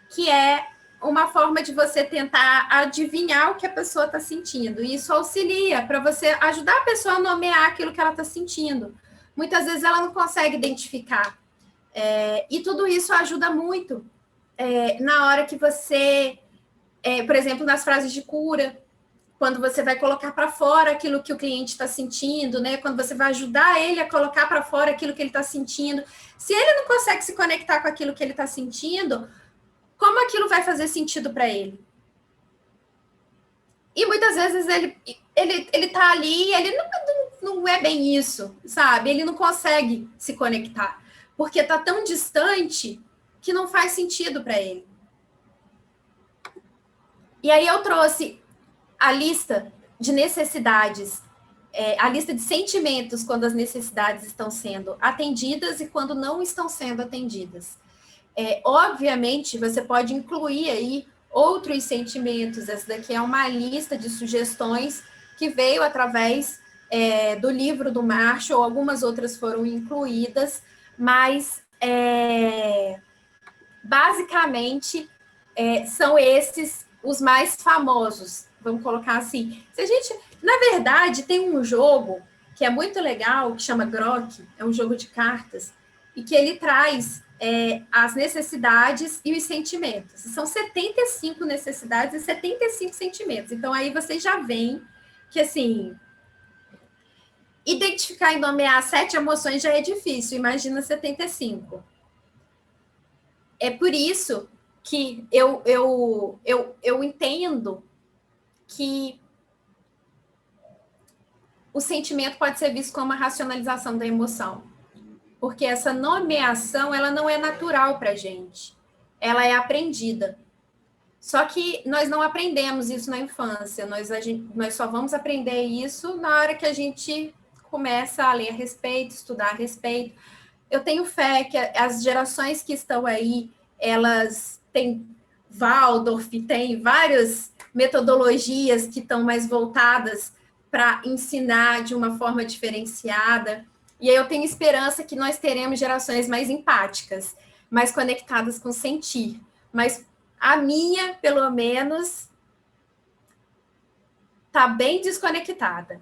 que é uma forma de você tentar adivinhar o que a pessoa está sentindo. E isso auxilia para você ajudar a pessoa a nomear aquilo que ela está sentindo. Muitas vezes ela não consegue identificar. E tudo isso ajuda muito na hora que você, por exemplo, nas frases de cura, quando você vai colocar para fora aquilo que o cliente está sentindo, né? Quando você vai ajudar ele a colocar para fora aquilo que ele está sentindo. Se ele não consegue se conectar com aquilo que ele está sentindo, como aquilo vai fazer sentido para ele? E muitas vezes ele está ali e ele não não é bem isso, sabe? Ele não consegue se conectar, porque está tão distante que não faz sentido para ele. E aí eu trouxe a lista de necessidades, a lista de sentimentos quando as necessidades estão sendo atendidas e quando não estão sendo atendidas. Obviamente, você pode incluir aí outros sentimentos. Essa daqui é uma lista de sugestões que veio através do livro do Marshall, algumas outras foram incluídas, mas basicamente são esses os mais famosos, vamos colocar assim. Na verdade, tem um jogo que é muito legal, que chama Grok, é um jogo de cartas, e que ele traz as necessidades e os sentimentos. São 75 necessidades e 75 sentimentos. Então, aí vocês já veem que, assim, identificar e nomear 7 emoções já é difícil, imagina 75. É por isso que eu entendo que o sentimento pode ser visto como uma racionalização da emoção. Porque essa nomeação, ela não é natural para a gente. Ela é aprendida. Só que nós não aprendemos isso na infância. Nós só vamos aprender isso na hora que a gente começa a ler a respeito, estudar a respeito. Eu tenho fé que as gerações que estão aí, elas têm Waldorf, tem várias metodologias que estão mais voltadas para ensinar de uma forma diferenciada. E aí eu tenho esperança que nós teremos gerações mais empáticas, mais conectadas com o sentir. Mas a minha, pelo menos, está bem desconectada.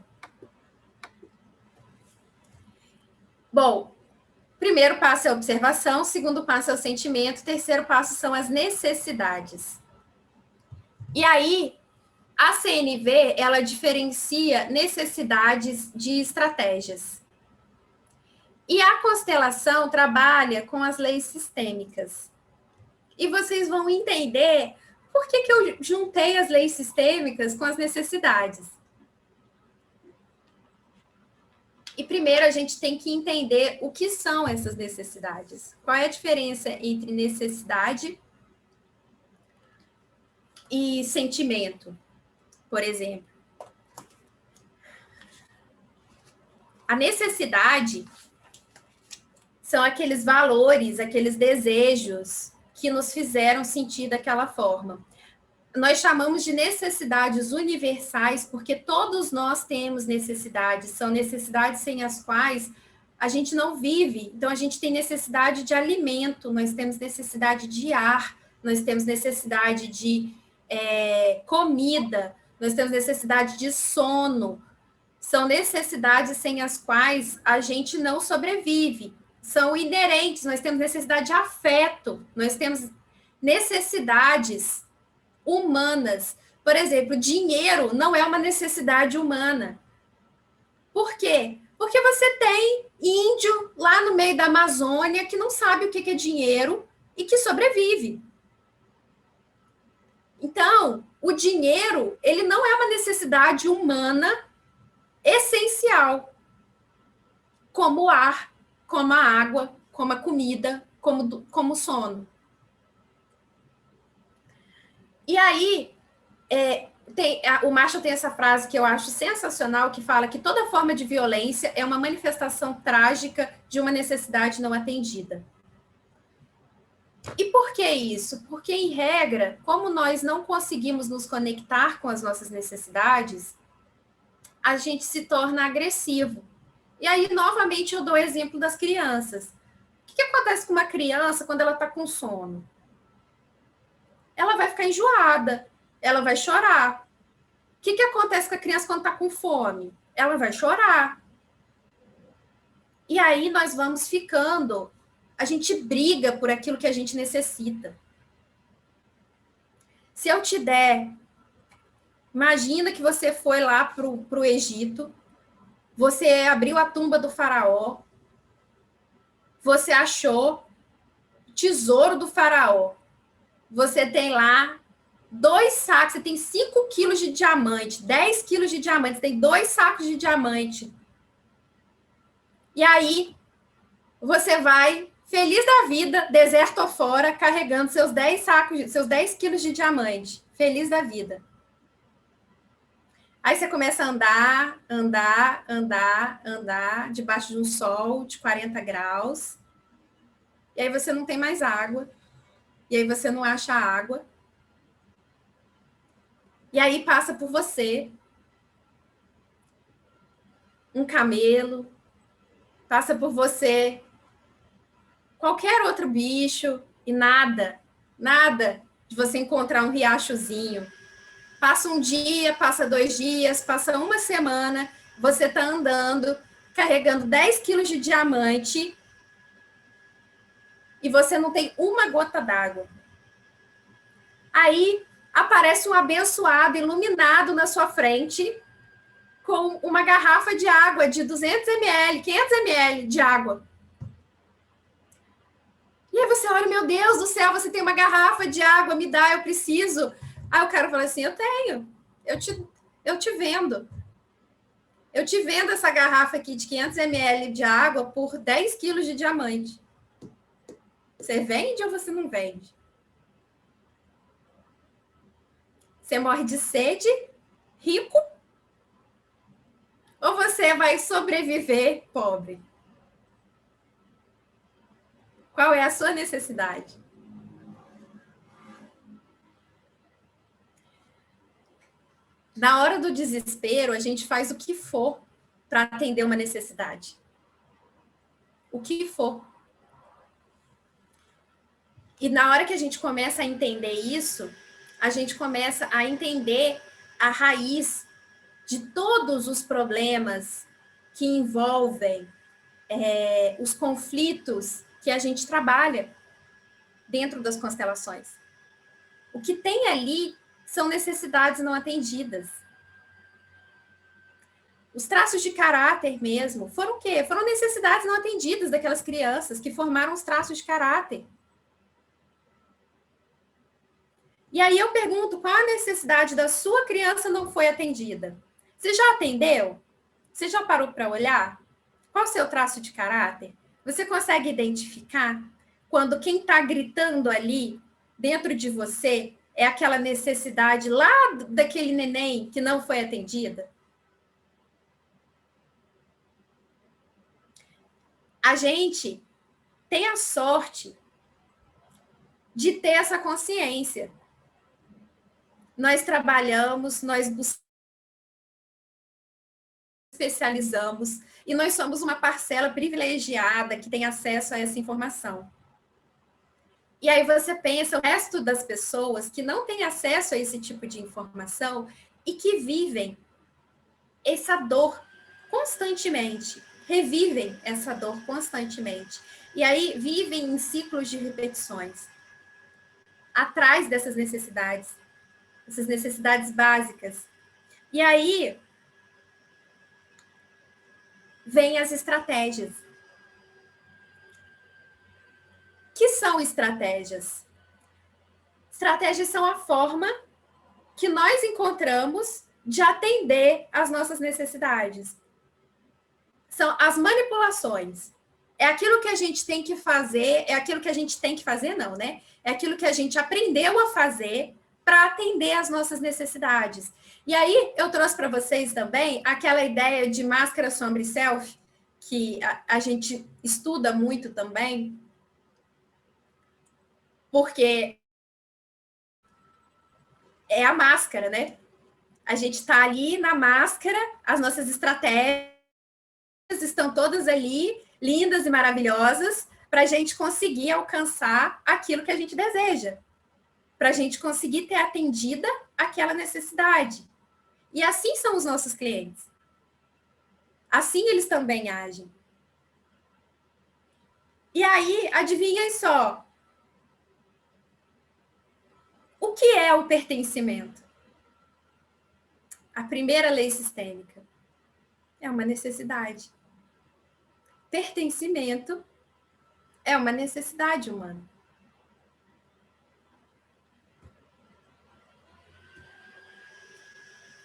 Bom, primeiro passo é a observação, segundo passo é o sentimento, terceiro passo são as necessidades. E aí, a CNV, ela diferencia necessidades de estratégias. E a constelação trabalha com as leis sistêmicas. E vocês vão entender por que eu juntei as leis sistêmicas com as necessidades. E primeiro a gente tem que entender o que são essas necessidades. Qual é a diferença entre necessidade e sentimento, por exemplo? A necessidade são aqueles valores, aqueles desejos que nos fizeram sentir daquela forma. Nós chamamos de necessidades universais porque todos nós temos necessidades, são necessidades sem as quais a gente não vive. Então, a gente tem necessidade de alimento, nós temos necessidade de ar, nós temos necessidade de comida, nós temos necessidade de sono. São necessidades sem as quais a gente não sobrevive. São inerentes, nós temos necessidade de afeto, nós temos necessidades humanas. Por exemplo, dinheiro não é uma necessidade humana. Por quê? Porque você tem índio lá no meio da Amazônia que não sabe o que é dinheiro e que sobrevive. Então, o dinheiro, ele não é uma necessidade humana essencial, como o ar, como a água, como a comida, como o sono. E aí, o Marshall tem essa frase que eu acho sensacional, que fala que toda forma de violência é uma manifestação trágica de uma necessidade não atendida. E por que isso? Porque, em regra, como nós não conseguimos nos conectar com as nossas necessidades, a gente se torna agressivo. E aí, novamente, eu dou o exemplo das crianças. O que acontece com uma criança quando ela está com sono? Ela vai ficar enjoada, ela vai chorar. O que acontece com a criança quando está com fome? Ela vai chorar. E aí nós vamos ficando, a gente briga por aquilo que a gente necessita. Se eu te der, imagina que você foi lá para o Egito, você abriu a tumba do faraó, você achou o tesouro do faraó. Você tem lá 2 sacos, você tem 5 quilos de diamante, 10 quilos de diamante, você tem 2 sacos de diamante E aí, você vai, feliz da vida, deserto afora, carregando seus 10 sacos, seus 10 quilos de diamante. Feliz da vida. Aí você começa a andar, debaixo de um sol de 40 graus. E aí você não tem mais água. E aí você não acha água. E aí passa por você um camelo, passa por você qualquer outro bicho e nada de você encontrar um riachozinho. Passa um dia, passa 2 dias, passa uma semana, você está andando, carregando 10 quilos de diamante e você não tem uma gota d'água. Aí aparece um abençoado iluminado na sua frente com uma garrafa de água de 200 ml, 500 ml de água. E aí você olha, meu Deus do céu, você tem uma garrafa de água, me dá, eu preciso. Aí o cara fala assim, eu tenho, eu te vendo. Eu te vendo essa garrafa aqui de 500 ml de água por 10 quilos de diamante. Você vende ou você não vende? Você morre de sede, rico, ou você vai sobreviver pobre? Qual é a sua necessidade? Na hora do desespero, a gente faz o que for para atender uma necessidade. O que for. E na hora que a gente começa a entender isso, a gente começa a entender a raiz de todos os problemas que envolvem os conflitos que a gente trabalha dentro das constelações. O que tem ali são necessidades não atendidas. Os traços de caráter mesmo foram o quê? Foram necessidades não atendidas daquelas crianças que formaram os traços de caráter. E aí eu pergunto, qual a necessidade da sua criança não foi atendida? Você já atendeu? Você já parou para olhar? Qual o seu traço de caráter? Você consegue identificar quando quem está gritando ali dentro de você é aquela necessidade lá daquele neném que não foi atendida? A gente tem a sorte de ter essa consciência. Nós trabalhamos, nós especializamos e nós somos uma parcela privilegiada que tem acesso a essa informação. E aí você pensa, o resto das pessoas que não têm acesso a esse tipo de informação e que vivem essa dor constantemente, revivem essa dor constantemente. E aí vivem em ciclos de repetições, atrás dessas necessidades, essas necessidades básicas. E aí vêm as estratégias. Que são estratégias? Estratégias são a forma que nós encontramos de atender às nossas necessidades. São as manipulações. É aquilo que a gente tem que fazer, não, né? É aquilo que a gente aprendeu a fazer para atender às nossas necessidades. E aí, eu trouxe para vocês também aquela ideia de máscara, sombra e self, que a gente estuda muito também, porque é a máscara, né? A gente está ali na máscara, as nossas estratégias estão todas ali, lindas e maravilhosas, para a gente conseguir alcançar aquilo que a gente deseja, para a gente conseguir ter atendida aquela necessidade. E assim são os nossos clientes. Assim eles também agem. E aí, adivinhem só, o que é o pertencimento? A primeira lei sistêmica é uma necessidade. Pertencimento é uma necessidade humana.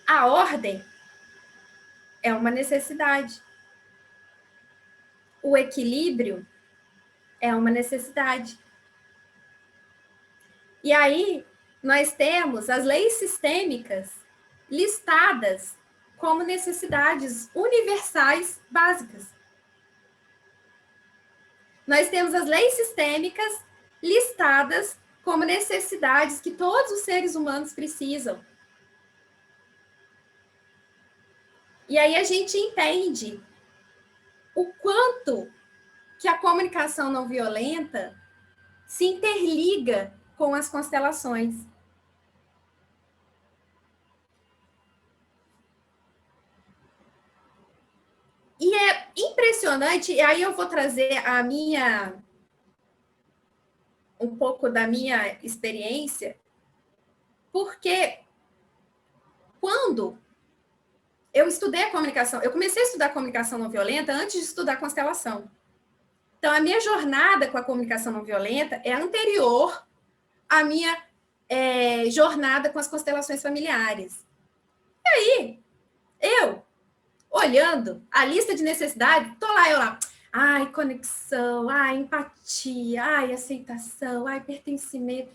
A ordem é uma necessidade. o equilíbrio é uma necessidade. E aí, nós temos as leis sistêmicas listadas como necessidades universais básicas. Nós temos as leis sistêmicas listadas como necessidades que todos os seres humanos precisam. E aí a gente entende o quanto que a comunicação não violenta se interliga com as constelações. E é impressionante, e aí eu vou trazer um pouco da minha experiência, porque quando eu estudei a comunicação, eu comecei a estudar comunicação não violenta antes de estudar constelação. Então, a minha jornada com a comunicação não violenta é anterior à minha jornada com as constelações familiares. E aí, eu, olhando a lista de necessidades, eu lá, ai, conexão, ai, empatia, ai, aceitação, ai, pertencimento.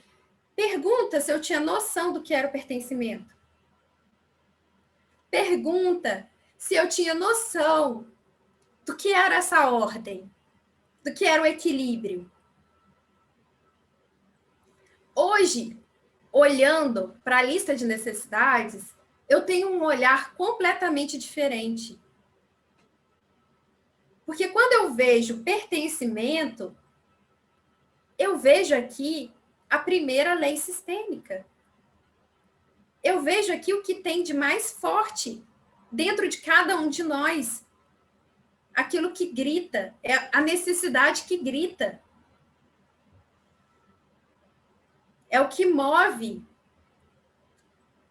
Pergunta se eu tinha noção do que era o pertencimento. Pergunta se eu tinha noção do que era essa ordem, do que era o equilíbrio. Hoje, olhando para a lista de necessidades, eu tenho um olhar completamente diferente. Porque quando eu vejo pertencimento, eu vejo aqui a primeira lei sistêmica. Eu vejo aqui o que tem de mais forte dentro de cada um de nós. Aquilo que grita, é a necessidade que grita. É o que move.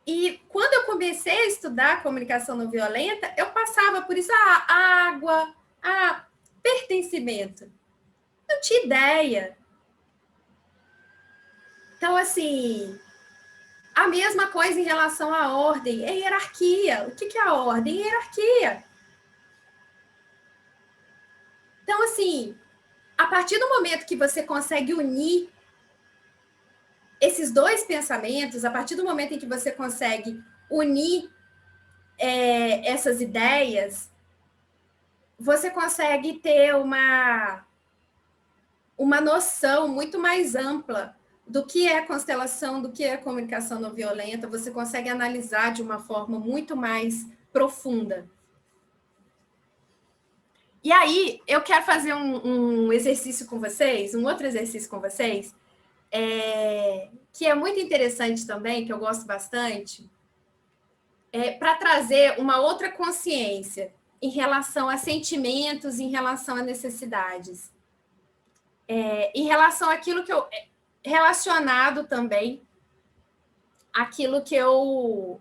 E quando eu comecei a estudar comunicação não violenta, eu passava por isso, água, pertencimento. Não tinha ideia. Então, assim, a mesma coisa em relação à ordem, é hierarquia. O que é a ordem? Hierarquia. Então, assim, a partir do momento que você consegue unir esses dois pensamentos, a partir do momento em que você consegue unir essas ideias, você consegue ter uma noção muito mais ampla do que é constelação, do que é comunicação não violenta, você consegue analisar de uma forma muito mais profunda. E aí, eu quero fazer um exercício com vocês, um outro exercício com vocês, que é muito interessante também, que eu gosto bastante, para trazer uma outra consciência em relação a sentimentos, em relação a necessidades. Em relação àquilo que eu... relacionado também àquilo que eu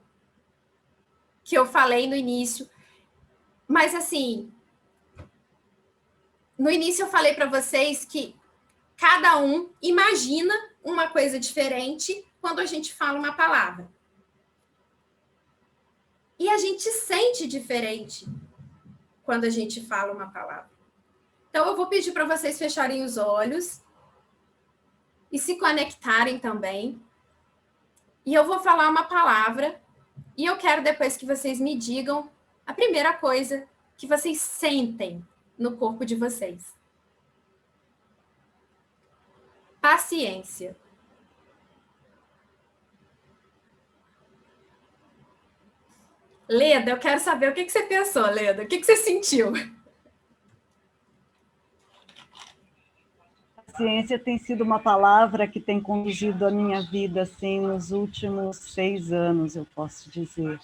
falei no início. Mas, assim, no início eu falei para vocês que cada um imagina uma coisa diferente quando a gente fala uma palavra. E a gente sente diferente quando a gente fala uma palavra. Então, eu vou pedir para vocês fecharem os olhos e se conectarem também. E eu vou falar uma palavra e eu quero depois que vocês me digam a primeira coisa que vocês sentem no corpo de vocês. Paciência. Leda, eu quero saber o que você pensou, Leda. O que você sentiu? Paciência tem sido uma palavra que tem conduzido a minha vida assim, nos últimos 6 anos, eu posso dizer.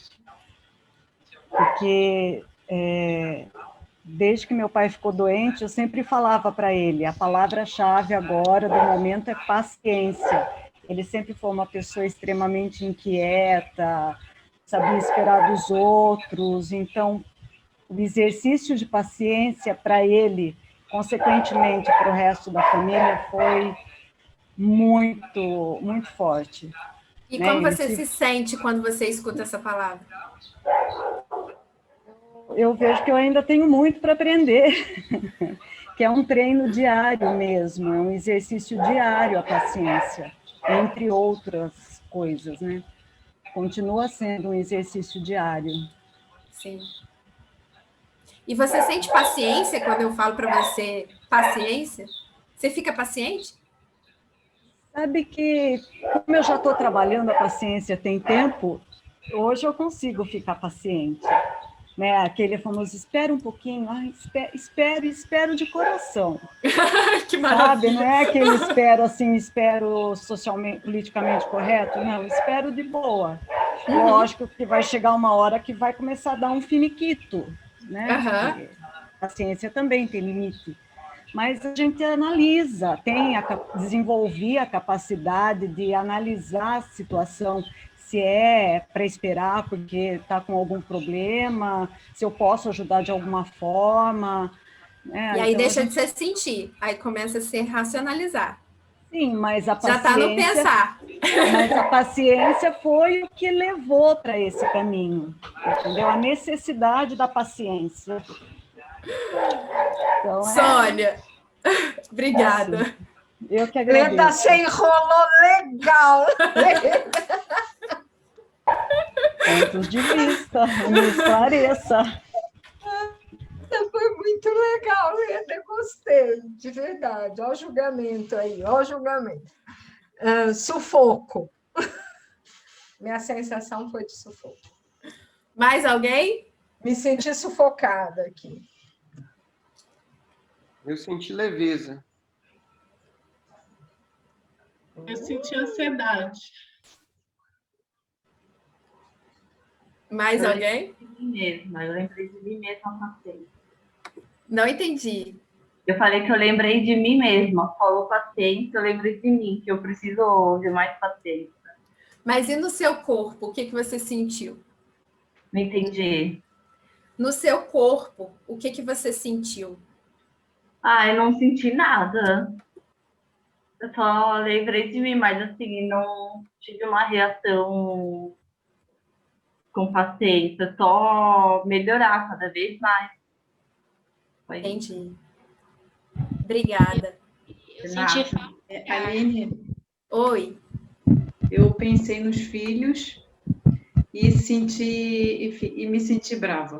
Porque desde que meu pai ficou doente, eu sempre falava para ele, a palavra-chave agora, do momento, é paciência. Ele sempre foi uma pessoa extremamente inquieta, sabia esperar dos outros, então o exercício de paciência para ele, consequentemente para o resto da família, foi muito, muito forte. E como você se sente quando você escuta essa palavra? Eu vejo que eu ainda tenho muito para aprender, que é um treino diário mesmo, é um exercício diário a paciência, entre outras coisas, né? Continua sendo um exercício diário. Sim. E você sente paciência quando eu falo para você paciência? Você fica paciente? Sabe que, como eu já estou trabalhando a paciência tem tempo, hoje eu consigo ficar paciente. Né? Aquele famoso, espera um pouquinho, espero de coração. Que maravilha. Sabe? Não é aquele espero assim, espero socialmente, politicamente correto, não, espero de boa. Lógico que vai chegar uma hora que vai começar a dar um finiquito, né? Porque a ciência também tem limite. Mas a gente analisa, desenvolver a capacidade de analisar a situação, se é para esperar porque está com algum problema, se eu posso ajudar de alguma forma. Né? E aí então, deixa de ser sentir, aí começa a ser racionalizar. Sim, mas a paciência... Já está no pensar. Mas a paciência foi o que levou para esse caminho, entendeu? A necessidade da paciência. Então, Sônia, obrigada. Assim, eu que agradeço. Leda, você enrolou legal. Pontos de vista, me esclareça. Foi muito legal, Leda, gostei, de verdade. Olha o julgamento aí, olha o julgamento. Sufoco. Minha sensação foi de sufoco. Mais alguém? Me senti sufocada aqui. Eu senti leveza. Eu senti ansiedade. Mais alguém? De mim mesma, eu lembrei de mim mesma paciência. Não entendi. Eu falei que eu lembrei de mim mesma. Falou paciência, eu lembrei de mim, que eu preciso de mais paciência. Mas e no seu corpo, o que você sentiu? Não entendi. No seu corpo, o que você sentiu? Eu não senti nada. Eu só lembrei de mim, mas assim, não tive uma reação com paciência, só melhorar cada vez mais. Foi. Entendi. Obrigada. Eu senti falta. Aline, Oi. eu pensei nos filhos e me senti brava.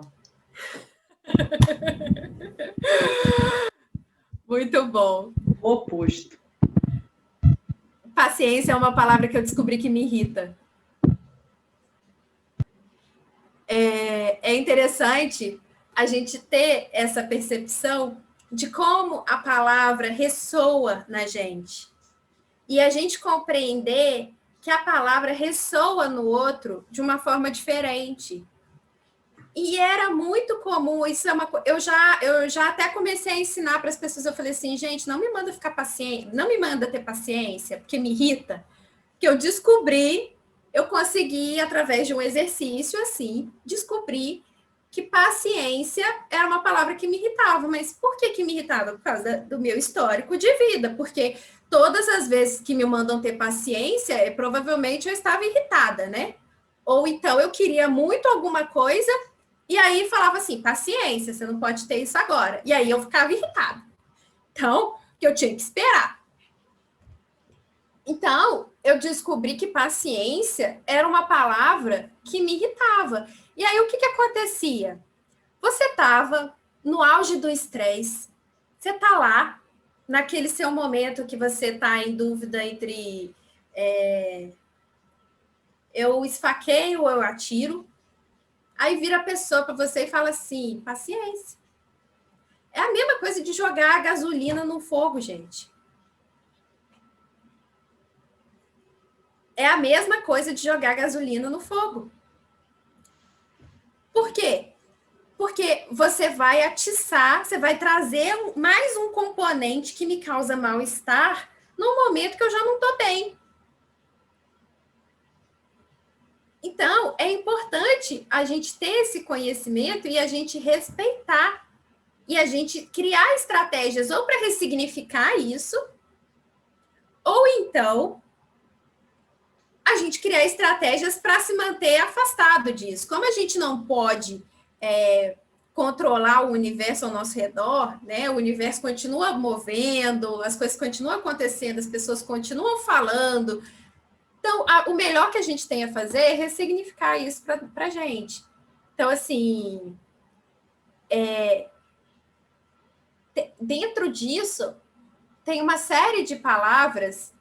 Muito bom. O oposto. Paciência é uma palavra que eu descobri que me irrita. É interessante a gente ter essa percepção de como a palavra ressoa na gente. E a gente compreender que a palavra ressoa no outro de uma forma diferente. E era muito comum, isso é uma eu já até comecei a ensinar para as pessoas, eu falei assim, gente, não me manda ficar paciente, não me manda ter paciência, porque me irrita, que eu descobri, eu consegui, através de um exercício assim, descobrir que paciência era uma palavra que me irritava. Mas por que me irritava? Por causa do meu histórico de vida, porque todas as vezes que me mandam ter paciência, provavelmente eu estava irritada, né? Ou então eu queria muito alguma coisa, e aí falava assim, paciência, você não pode ter isso agora. E aí eu ficava irritada. Então, que eu tinha que esperar. Então, eu descobri que paciência era uma palavra que me irritava. E aí, o que acontecia? Você estava no auge do estresse, você está lá, naquele seu momento que você está em dúvida entre eu esfaqueio ou eu atiro, aí vira a pessoa para você e fala assim, paciência. É a mesma coisa de jogar a gasolina no fogo, gente. É a mesma coisa de jogar gasolina no fogo. Por quê? Porque você vai atiçar, você vai trazer mais um componente que me causa mal-estar no momento que eu já não estou bem. Então, é importante a gente ter esse conhecimento e a gente respeitar. E a gente criar estratégias ou para ressignificar isso, ou então a gente criar estratégias para se manter afastado disso. Como a gente não pode controlar o universo ao nosso redor, né? O universo continua movendo, as coisas continuam acontecendo, as pessoas continuam falando. Então, o melhor que a gente tem a fazer é ressignificar isso para a gente. Então, assim, dentro disso, tem uma série de palavras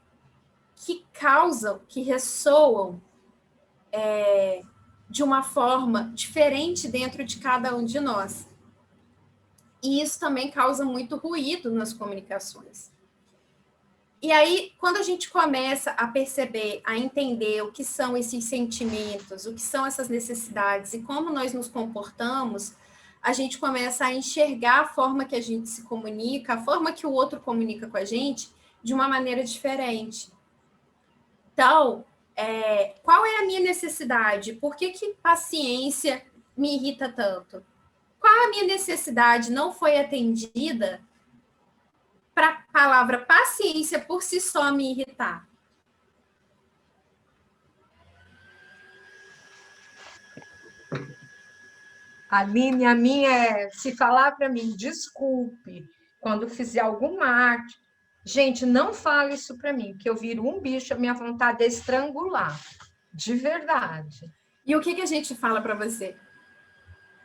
que causam, que ressoam de uma forma diferente dentro de cada um de nós. E isso também causa muito ruído nas comunicações. E aí, quando a gente começa a perceber, a entender o que são esses sentimentos, o que são essas necessidades e como nós nos comportamos, a gente começa a enxergar a forma que a gente se comunica, a forma que o outro comunica com a gente de uma maneira diferente. Então, qual é a minha necessidade? Por que paciência me irrita tanto? Qual a minha necessidade não foi atendida para a palavra paciência por si só me irritar? Aline, a minha é, se falar para mim, desculpe, quando fizer alguma arte, gente, não fale isso para mim, que eu viro um bicho, a minha vontade é estrangular, de verdade. E o que a gente fala para você?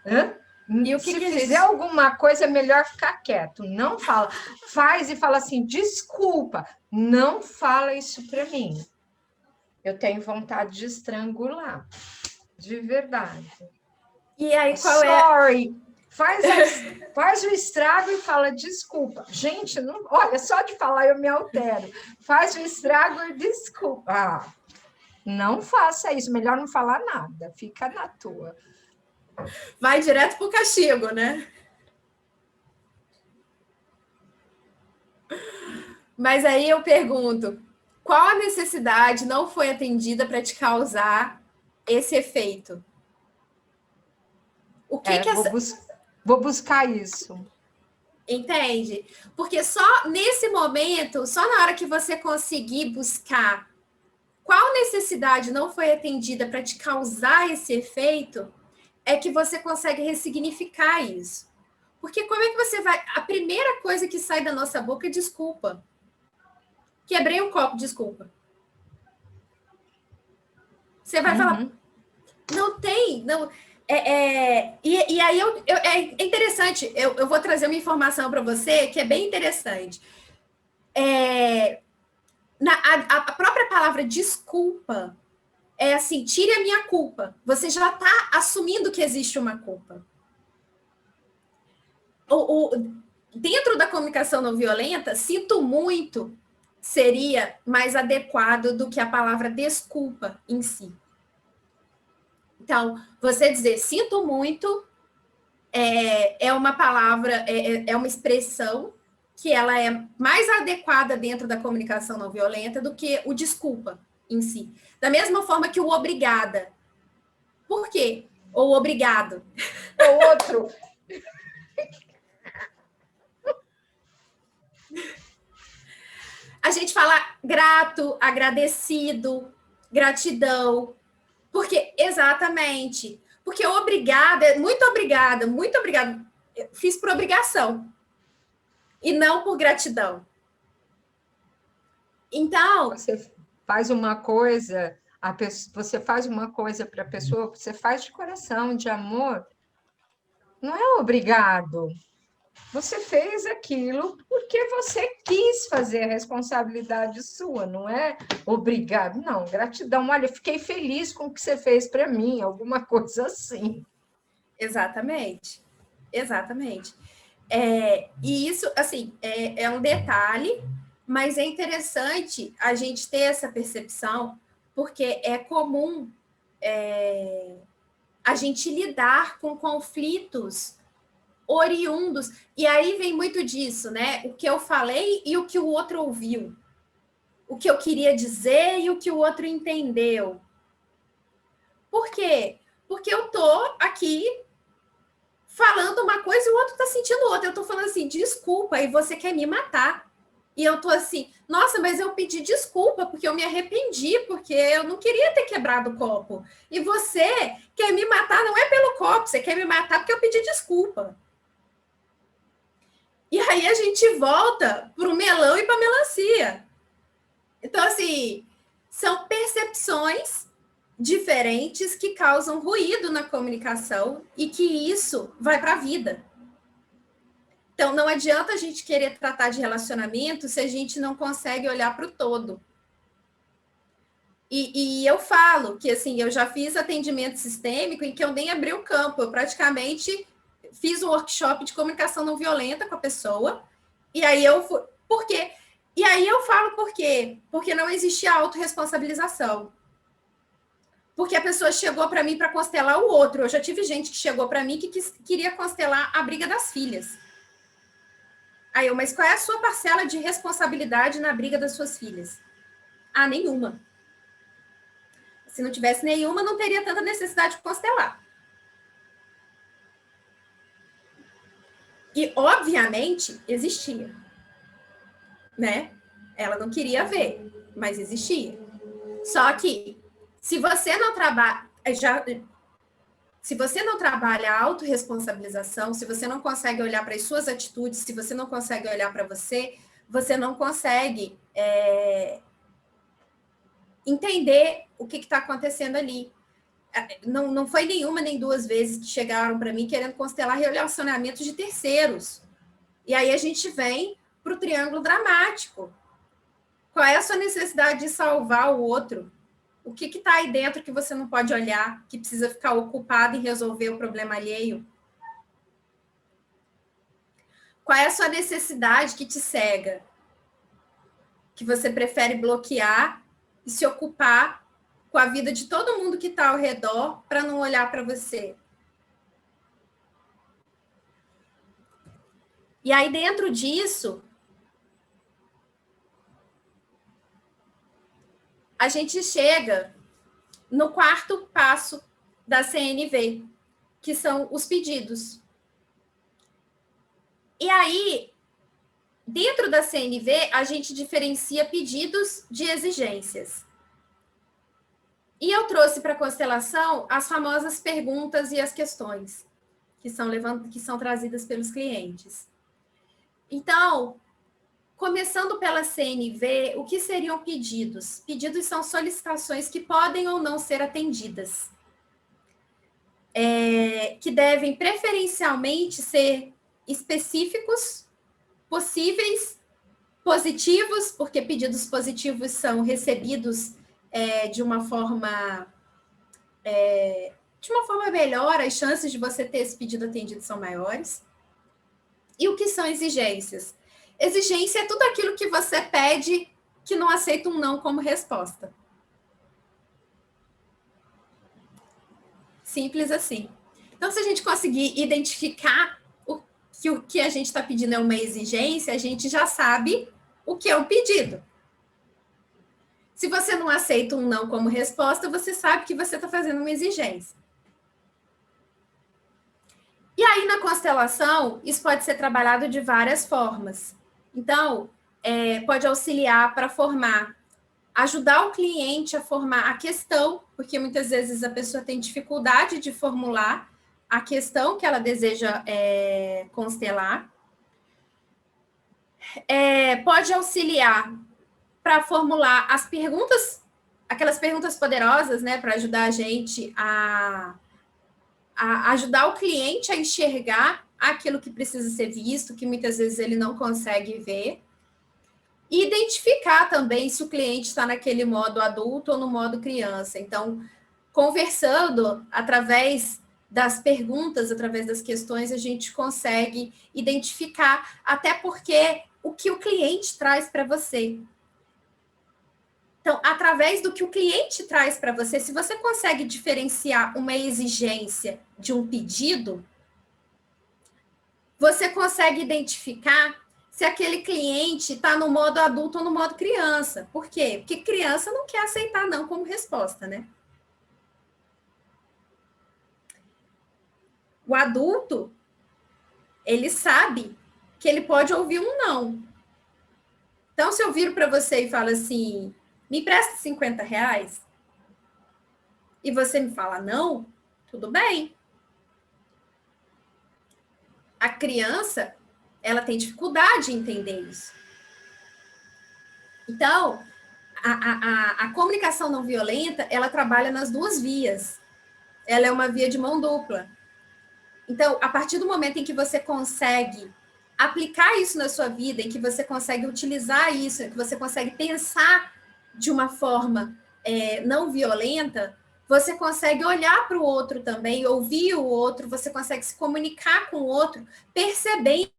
Hã? E o se que fizer alguma coisa, é melhor ficar quieto. Não fala. Faz e fala assim, desculpa, não fala isso para mim. Eu tenho vontade de estrangular, de verdade. E aí, qual Sorry. Faz o estrago e fala desculpa. Gente, não, olha, só de falar eu me altero. Faz o estrago e desculpa. Não faça isso, melhor não falar nada, fica na tua. Vai direto para o castigo, né? Mas aí eu pergunto, qual a necessidade não foi atendida para te causar esse efeito? O que Vou buscar isso. Entende? Porque só nesse momento, só na hora que você conseguir buscar qual necessidade não foi atendida para te causar esse efeito, é que você consegue ressignificar isso. Porque como é que você vai... A primeira coisa que sai da nossa boca é desculpa. Quebrei um copo, desculpa. Você vai falar... Não tem... Não, e aí é interessante, eu vou trazer uma informação para você que é bem interessante. A própria palavra desculpa é assim, tire a minha culpa. Você já está assumindo que existe uma culpa. Dentro da comunicação não violenta, sinto muito seria mais adequado do que a palavra desculpa em si. Então, você dizer sinto muito é uma palavra, é uma expressão que ela é mais adequada dentro da comunicação não violenta do que o desculpa em si. Da mesma forma que o obrigada. Por quê? Ou obrigado. O outro. A gente fala grato, agradecido, gratidão. Porque, exatamente. Porque obrigada, muito obrigada, fiz por obrigação. E não por gratidão. Então... Você faz uma coisa, você faz uma coisa para a pessoa, você faz de coração, de amor. Não é obrigado. Você fez aquilo porque você quis fazer, a responsabilidade sua, não é obrigado. Não, gratidão. Olha, fiquei feliz com o que você fez para mim, alguma coisa assim. Exatamente. Exatamente. E isso, assim, é um detalhe, mas é interessante a gente ter essa percepção, porque é comum a gente lidar com conflitos oriundos, e aí vem muito disso, né? O que eu falei e o que o outro ouviu. O que eu queria dizer e o que o outro entendeu. Por quê? Porque eu tô aqui falando uma coisa e o outro tá sentindo outra. Eu tô falando assim, desculpa, e você quer me matar. E eu tô assim, Nossa, mas eu pedi desculpa porque eu me arrependi, porque eu não queria ter quebrado o copo. E você quer me matar não é pelo copo, você quer me matar porque eu pedi desculpa. E aí a gente volta para o melão e para a melancia. Então, assim, são percepções diferentes que causam ruído na comunicação e que isso vai para a vida. Então, não adianta a gente querer tratar de relacionamento se a gente não consegue olhar para o todo. E eu falo que, assim, eu já fiz atendimento sistêmico em que eu nem abri o campo, eu praticamente fiz um workshop de comunicação não violenta com a pessoa, e aí eu fui... Por quê? E aí eu falo por quê? Porque não existia autorresponsabilização. Porque a pessoa chegou para mim para constelar o outro. Eu já tive gente que chegou para mim que queria constelar a briga das filhas. Aí eu, mas qual é a sua parcela de responsabilidade na briga das suas filhas? Ah, nenhuma. Se não tivesse nenhuma, não teria tanta necessidade de constelar. E, obviamente, existia. Né? Ela não queria ver, mas existia. Só que, se você não trabalha... Se você não trabalha a autorresponsabilização, se você não consegue olhar para as suas atitudes, se você não consegue olhar para você, você não consegue entender o que está acontecendo ali. Não foi nenhuma nem duas vezes que chegaram para mim querendo constelar relacionamentos de terceiros. E aí a gente vem para o triângulo dramático. Qual é a sua necessidade de salvar o outro? O que está aí dentro que você não pode olhar, que precisa ficar ocupado em resolver o problema alheio? Qual é a sua necessidade que te cega? Que você prefere bloquear e se ocupar com a vida de todo mundo que está ao redor para não olhar para você? E aí, dentro disso, a gente chega no quarto passo da CNV, que são os pedidos. E aí, dentro da CNV, a gente diferencia pedidos de exigências. E eu trouxe para a constelação as famosas perguntas e as questões que são trazidas pelos clientes. Então, começando pela CNV, o que seriam pedidos? Pedidos são solicitações que podem ou não ser atendidas, que devem preferencialmente ser específicos, possíveis, positivos, porque pedidos positivos são recebidos de uma forma melhor, as chances de você ter esse pedido atendido são maiores. E o que são exigências? Exigência é tudo aquilo que você pede que não aceita um não como resposta. Simples assim. Então, se a gente conseguir identificar o que a gente está pedindo é uma exigência, a gente já sabe o que é um pedido. Se você não aceita um não como resposta, você sabe que você está fazendo uma exigência. E aí, na constelação, isso pode ser trabalhado de várias formas. Então, pode auxiliar para ajudar o cliente a formar a questão, porque muitas vezes a pessoa tem dificuldade de formular a questão que ela deseja constelar. Pode auxiliar para formular as perguntas, aquelas perguntas poderosas, né, para ajudar a gente a ajudar o cliente a enxergar aquilo que precisa ser visto, que muitas vezes ele não consegue ver, e identificar também se o cliente está naquele modo adulto ou no modo criança. Então, conversando através das perguntas, através das questões, a gente consegue identificar, até porque o que o cliente traz para você. Então, através do que o cliente traz para você, se você consegue diferenciar uma exigência de um pedido, você consegue identificar se aquele cliente está no modo adulto ou no modo criança. Por quê? Porque criança não quer aceitar não como resposta, né? O adulto, ele sabe que ele pode ouvir um não. Então, se eu viro para você e falo assim, me empresta R$50, e você me fala não, tudo bem. A criança, ela tem dificuldade em entender isso. Então, a comunicação não violenta, ela trabalha nas duas vias. Ela é uma via de mão dupla. Então, a partir do momento em que você consegue aplicar isso na sua vida, em que você consegue utilizar isso, em que você consegue pensar de uma forma não violenta, você consegue olhar para o outro também, ouvir o outro, você consegue se comunicar com o outro, percebendo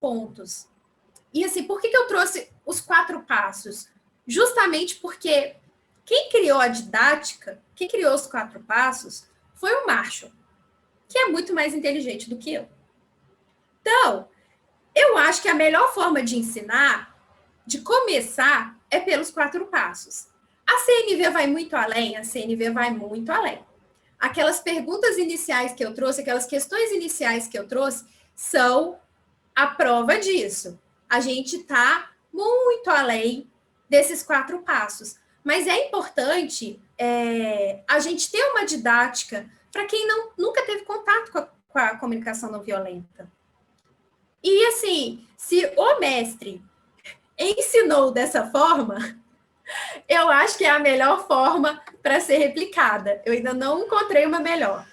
pontos. E assim, por que eu trouxe os 4 passos? Justamente porque quem criou a didática, quem criou os 4 passos, foi o Marshall, que é muito mais inteligente do que eu. Então, eu acho que a melhor forma de ensinar, de começar, é pelos 4 passos. A CNV vai muito além, a CNV vai muito além. Aquelas perguntas iniciais que eu trouxe, aquelas questões iniciais que eu trouxe, são a prova disso. A gente está muito além desses 4 passos. Mas é importante a gente ter uma didática para quem nunca teve contato com a comunicação não violenta. E, assim, se o mestre ensinou dessa forma, eu acho que é a melhor forma para ser replicada. Eu ainda não encontrei uma melhor.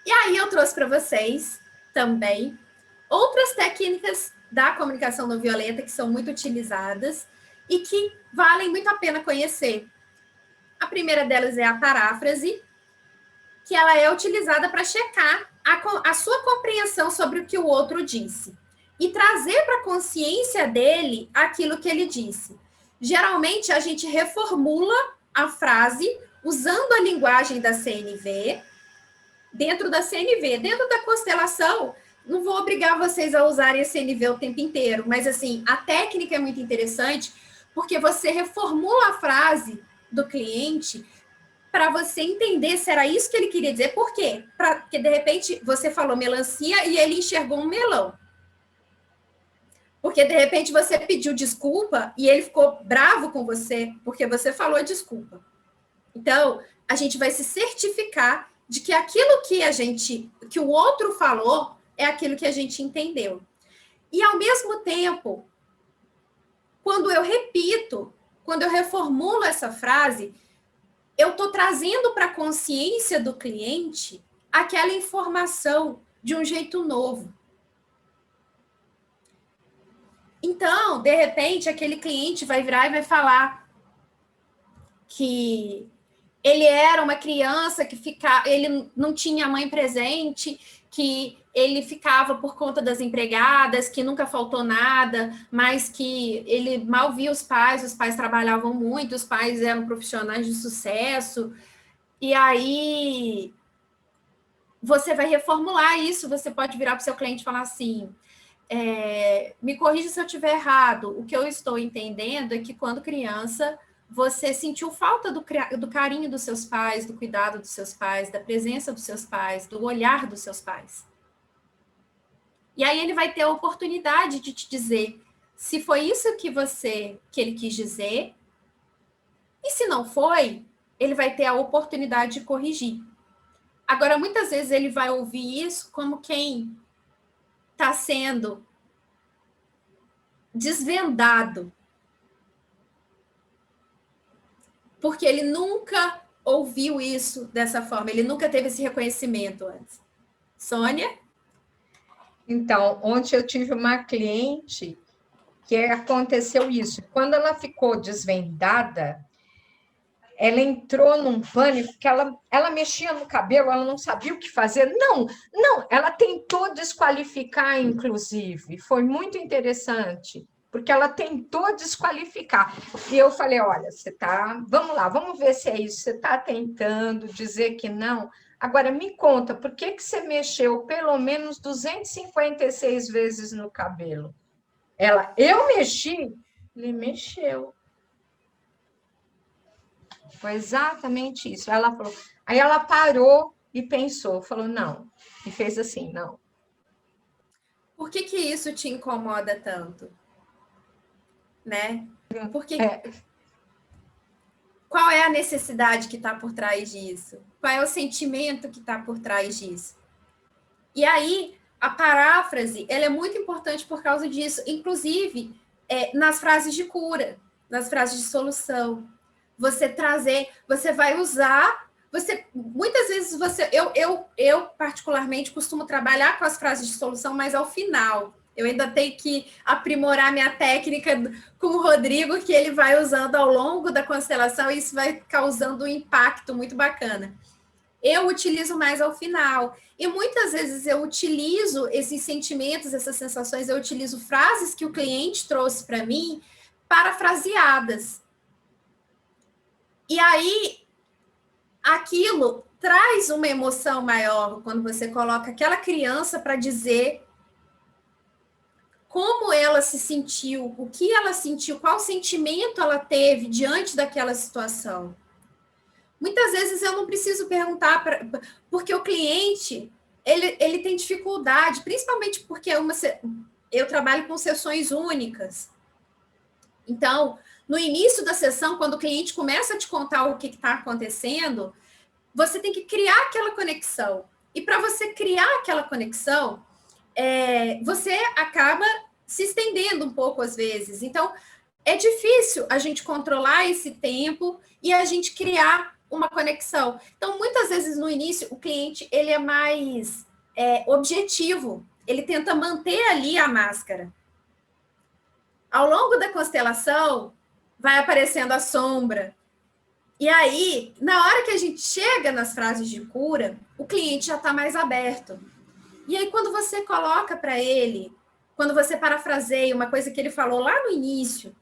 E aí eu trouxe para vocês também outras técnicas da comunicação não violenta que são muito utilizadas e que valem muito a pena conhecer. A primeira delas é a paráfrase, que ela é utilizada para checar a sua compreensão sobre o que o outro disse e trazer para a consciência dele aquilo que ele disse. Geralmente, a gente reformula a frase usando a linguagem da CNV, dentro da CNV. Dentro da constelação, não vou obrigar vocês a usarem a CNV o tempo inteiro, mas, assim, a técnica é muito interessante porque você reformula a frase do cliente para você entender se era isso que ele queria dizer. Por quê? Porque, de repente, você falou melancia e ele enxergou um melão. Porque, de repente, você pediu desculpa e ele ficou bravo com você porque você falou desculpa. Então, a gente vai se certificar de que aquilo que o outro falou é aquilo que a gente entendeu. E, ao mesmo tempo, quando eu repito, quando eu reformulo essa frase, eu estou trazendo para a consciência do cliente aquela informação de um jeito novo. Então, de repente, aquele cliente vai virar e vai falar que ele era uma criança que ele não tinha mãe presente, que ele ficava por conta das empregadas, que nunca faltou nada, mas que ele mal via os pais trabalhavam muito, os pais eram profissionais de sucesso, e aí você vai reformular isso, você pode virar para o seu cliente e falar assim, me corrija se eu estiver errado, o que eu estou entendendo é que quando criança você sentiu falta do carinho dos seus pais, do cuidado dos seus pais, da presença dos seus pais, do olhar dos seus pais. E aí ele vai ter a oportunidade de te dizer se foi isso que ele quis dizer, e se não foi, ele vai ter a oportunidade de corrigir. Agora, muitas vezes ele vai ouvir isso como quem está sendo desvendado, porque ele nunca ouviu isso dessa forma, ele nunca teve esse reconhecimento antes. Sônia? Então, ontem eu tive uma cliente que aconteceu isso. Quando ela ficou desvendada, ela entrou num pânico, que ela mexia no cabelo, ela não sabia o que fazer. Não, ela tentou desqualificar, inclusive. Foi muito interessante, porque ela tentou desqualificar. E eu falei, olha, vamos lá, vamos ver se é isso. Você está tentando dizer que não? Agora, me conta, por que você mexeu pelo menos 256 vezes no cabelo? Eu mexi? Ele mexeu. Foi exatamente isso. Ela falou. Aí ela parou e pensou, falou, não. E fez assim, não. Por que que isso te incomoda tanto? Né? Porque qual é a necessidade que está por trás disso? Qual é o sentimento que está por trás disso? E aí, a paráfrase, ela é muito importante por causa disso, inclusive nas frases de cura, nas frases de solução. Você trazer, você vai usar, muitas vezes eu particularmente costumo trabalhar com as frases de solução, mas ao final. Eu ainda tenho que aprimorar minha técnica com o Rodrigo, que ele vai usando ao longo da constelação, e isso vai causando um impacto muito bacana. Eu utilizo mais ao final. E muitas vezes eu utilizo esses sentimentos, essas sensações, eu utilizo frases que o cliente trouxe para mim, parafraseadas. E aí, aquilo traz uma emoção maior quando você coloca aquela criança para dizer como ela se sentiu, o que ela sentiu, qual sentimento ela teve diante daquela situação. Muitas vezes eu não preciso perguntar, porque o cliente, ele tem dificuldade, principalmente porque eu trabalho com sessões únicas. Então, no início da sessão, quando o cliente começa a te contar o que está acontecendo, você tem que criar aquela conexão. E para você criar aquela conexão, você acaba se estendendo um pouco às vezes. Então, é difícil a gente controlar esse tempo e a gente criar uma conexão. Então, muitas vezes no início, o cliente ele é mais objetivo, ele tenta manter ali a máscara. Ao longo da constelação, vai aparecendo a sombra. E aí, na hora que a gente chega nas frases de cura, o cliente já está mais aberto. E aí, quando você coloca para ele, quando você parafraseia uma coisa que ele falou lá no início,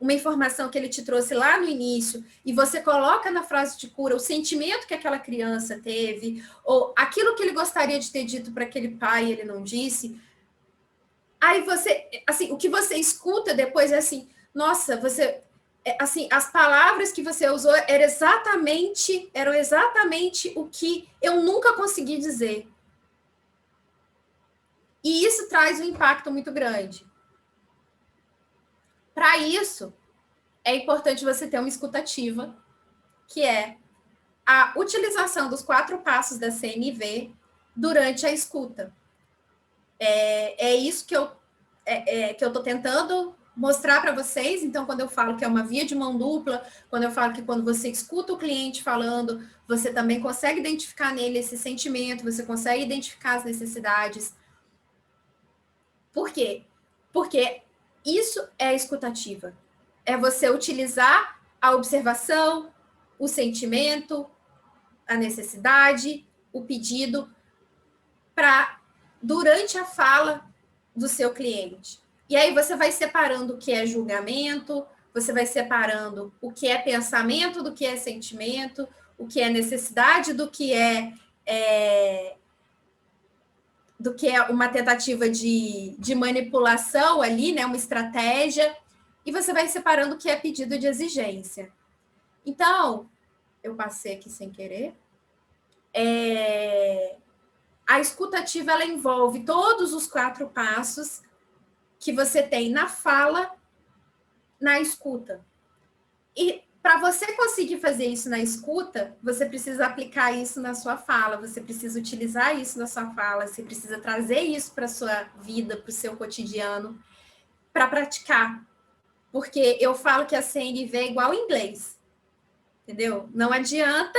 uma informação que ele te trouxe lá no início, e você coloca na frase de cura o sentimento que aquela criança teve, ou aquilo que ele gostaria de ter dito para aquele pai e ele não disse, aí você, assim, o que você escuta depois é assim, nossa, você, assim, as palavras que você usou eram exatamente o que eu nunca consegui dizer. E isso traz um impacto muito grande. Para isso, é importante você ter uma escutativa, que é a utilização dos 4 passos da CNV durante a escuta. É isso que eu estou tentando mostrar para vocês. Então, quando eu falo que é uma via de mão dupla, quando eu falo que quando você escuta o cliente falando, você também consegue identificar nele esse sentimento, você consegue identificar as necessidades. Por quê? Porque isso é a escutativa. É você utilizar a observação, o sentimento, a necessidade, o pedido, durante a fala do seu cliente. E aí você vai separando o que é julgamento, você vai separando o que é pensamento do que é sentimento, o que é necessidade do que é uma tentativa de manipulação ali, né, uma estratégia, e você vai separando o que é pedido de exigência. Então, eu passei aqui sem querer. A escutativa, ela envolve todos os 4 passos que você tem na fala, na escuta. E para você conseguir fazer isso na escuta, você precisa aplicar isso na sua fala, você precisa utilizar isso na sua fala, você precisa trazer isso para a sua vida, para o seu cotidiano, para praticar. Porque eu falo que a CNV é igual ao inglês, entendeu? Não adianta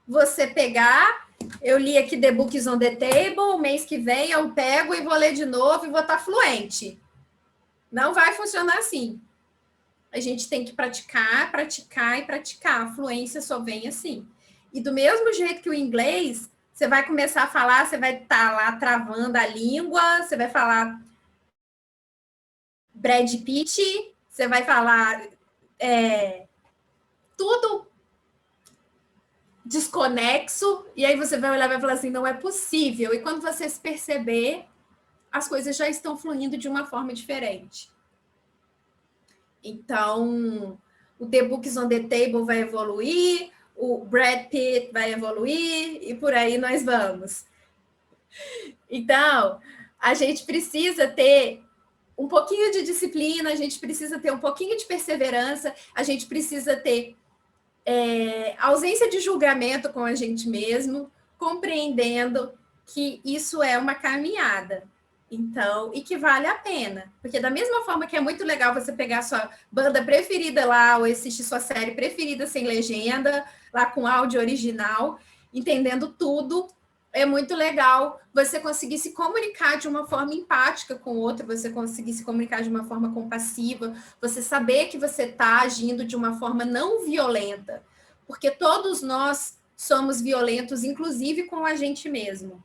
você pegar, eu li aqui The Books on the Table, mês que vem eu pego e vou ler de novo e vou estar fluente. Não vai funcionar assim. A gente tem que praticar, praticar e praticar. A fluência só vem assim. E do mesmo jeito que o inglês, você vai começar a falar, você vai estar lá travando a língua, você vai falar Brad Pitt, você vai falar tudo desconexo, e aí você vai olhar e vai falar assim, não é possível. E quando você se perceber, as coisas já estão fluindo de uma forma diferente. Então, o The Books on the Table vai evoluir, o Brad Pitt vai evoluir, e por aí nós vamos. Então, A gente precisa ter um pouquinho de disciplina, a gente precisa ter um pouquinho de perseverança, a gente precisa ter ausência de julgamento com a gente mesmo, compreendendo que isso é uma caminhada. Então, e que vale a pena. Porque da mesma forma que é muito legal você pegar sua banda preferida lá, ou assistir sua série preferida sem legenda, lá com áudio original, entendendo tudo, é muito legal você conseguir se comunicar de uma forma empática com o outro, você conseguir se comunicar de uma forma compassiva, você saber que você está agindo de uma forma não violenta, porque todos nós somos violentos, inclusive com a gente mesmo.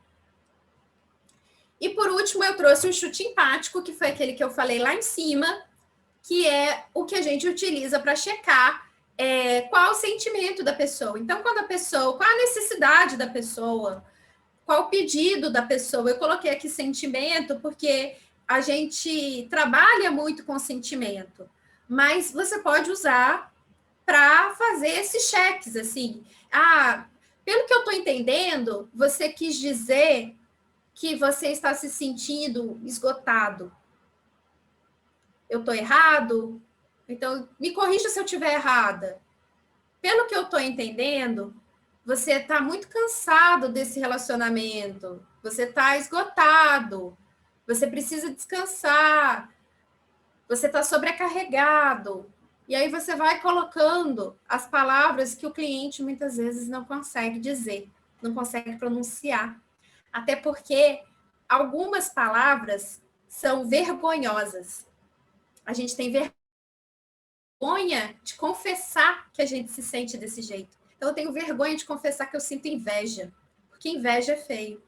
E por último, eu trouxe um chute empático, que foi aquele que eu falei lá em cima, que é o que a gente utiliza para checar qual o sentimento da pessoa. Então, qual a necessidade da pessoa, qual o pedido da pessoa. Eu coloquei aqui sentimento porque a gente trabalha muito com sentimento, mas você pode usar para fazer esses cheques, assim. Pelo que eu estou entendendo, você quis dizer que você está se sentindo esgotado. Eu estou errado? Então, me corrija se eu estiver errada. Pelo que eu estou entendendo, você está muito cansado desse relacionamento, você está esgotado, você precisa descansar, você está sobrecarregado. E aí você vai colocando as palavras que o cliente muitas vezes não consegue dizer, não consegue pronunciar. Até porque algumas palavras são vergonhosas. A gente tem vergonha de confessar que a gente se sente desse jeito. Então, eu tenho vergonha de confessar que eu sinto inveja, porque inveja é feio.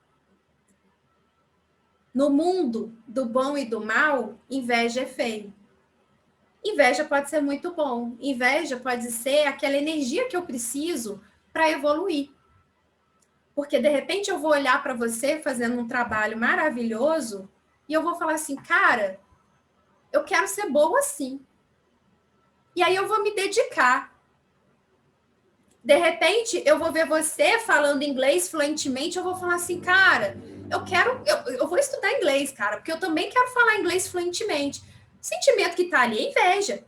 No mundo do bom e do mal, inveja é feio. Inveja pode ser muito bom. Inveja pode ser aquela energia que eu preciso para evoluir. Porque, de repente, eu vou olhar para você fazendo um trabalho maravilhoso e eu vou falar assim, cara, eu quero ser boa assim. E aí eu vou me dedicar. De repente, eu vou ver você falando inglês fluentemente, eu vou falar assim, cara, eu vou estudar inglês, cara, porque eu também quero falar inglês fluentemente. O sentimento que está ali é inveja.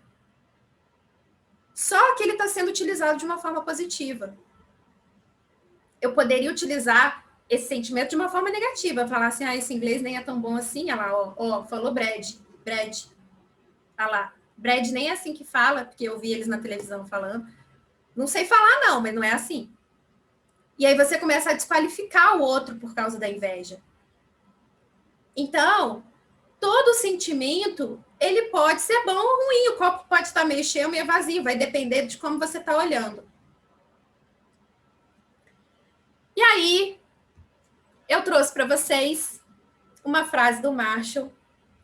Só que ele está sendo utilizado de uma forma positiva. Eu poderia utilizar esse sentimento de uma forma negativa, falar assim, esse inglês nem é tão bom assim, olha lá, falou Brad, olha lá, Brad nem é assim que fala, porque eu vi eles na televisão falando, não sei falar não, mas não é assim. E aí você começa a desqualificar o outro por causa da inveja. Então, todo sentimento, ele pode ser bom ou ruim, o copo pode estar meio cheio ou meio vazio, vai depender de como você está olhando. E aí, eu trouxe para vocês uma frase do Marshall,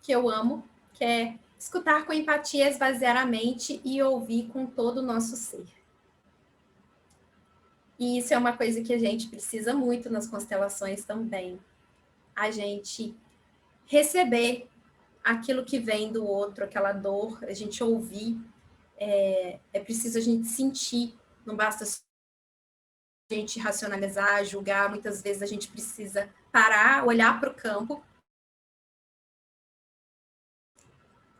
que eu amo, que é escutar com empatia, esvaziar a mente e ouvir com todo o nosso ser. E isso é uma coisa que a gente precisa muito nas constelações também. A gente receber aquilo que vem do outro, aquela dor, a gente ouvir, é preciso a gente sentir, não basta a gente racionalizar, julgar, muitas vezes a gente precisa parar, olhar para o campo.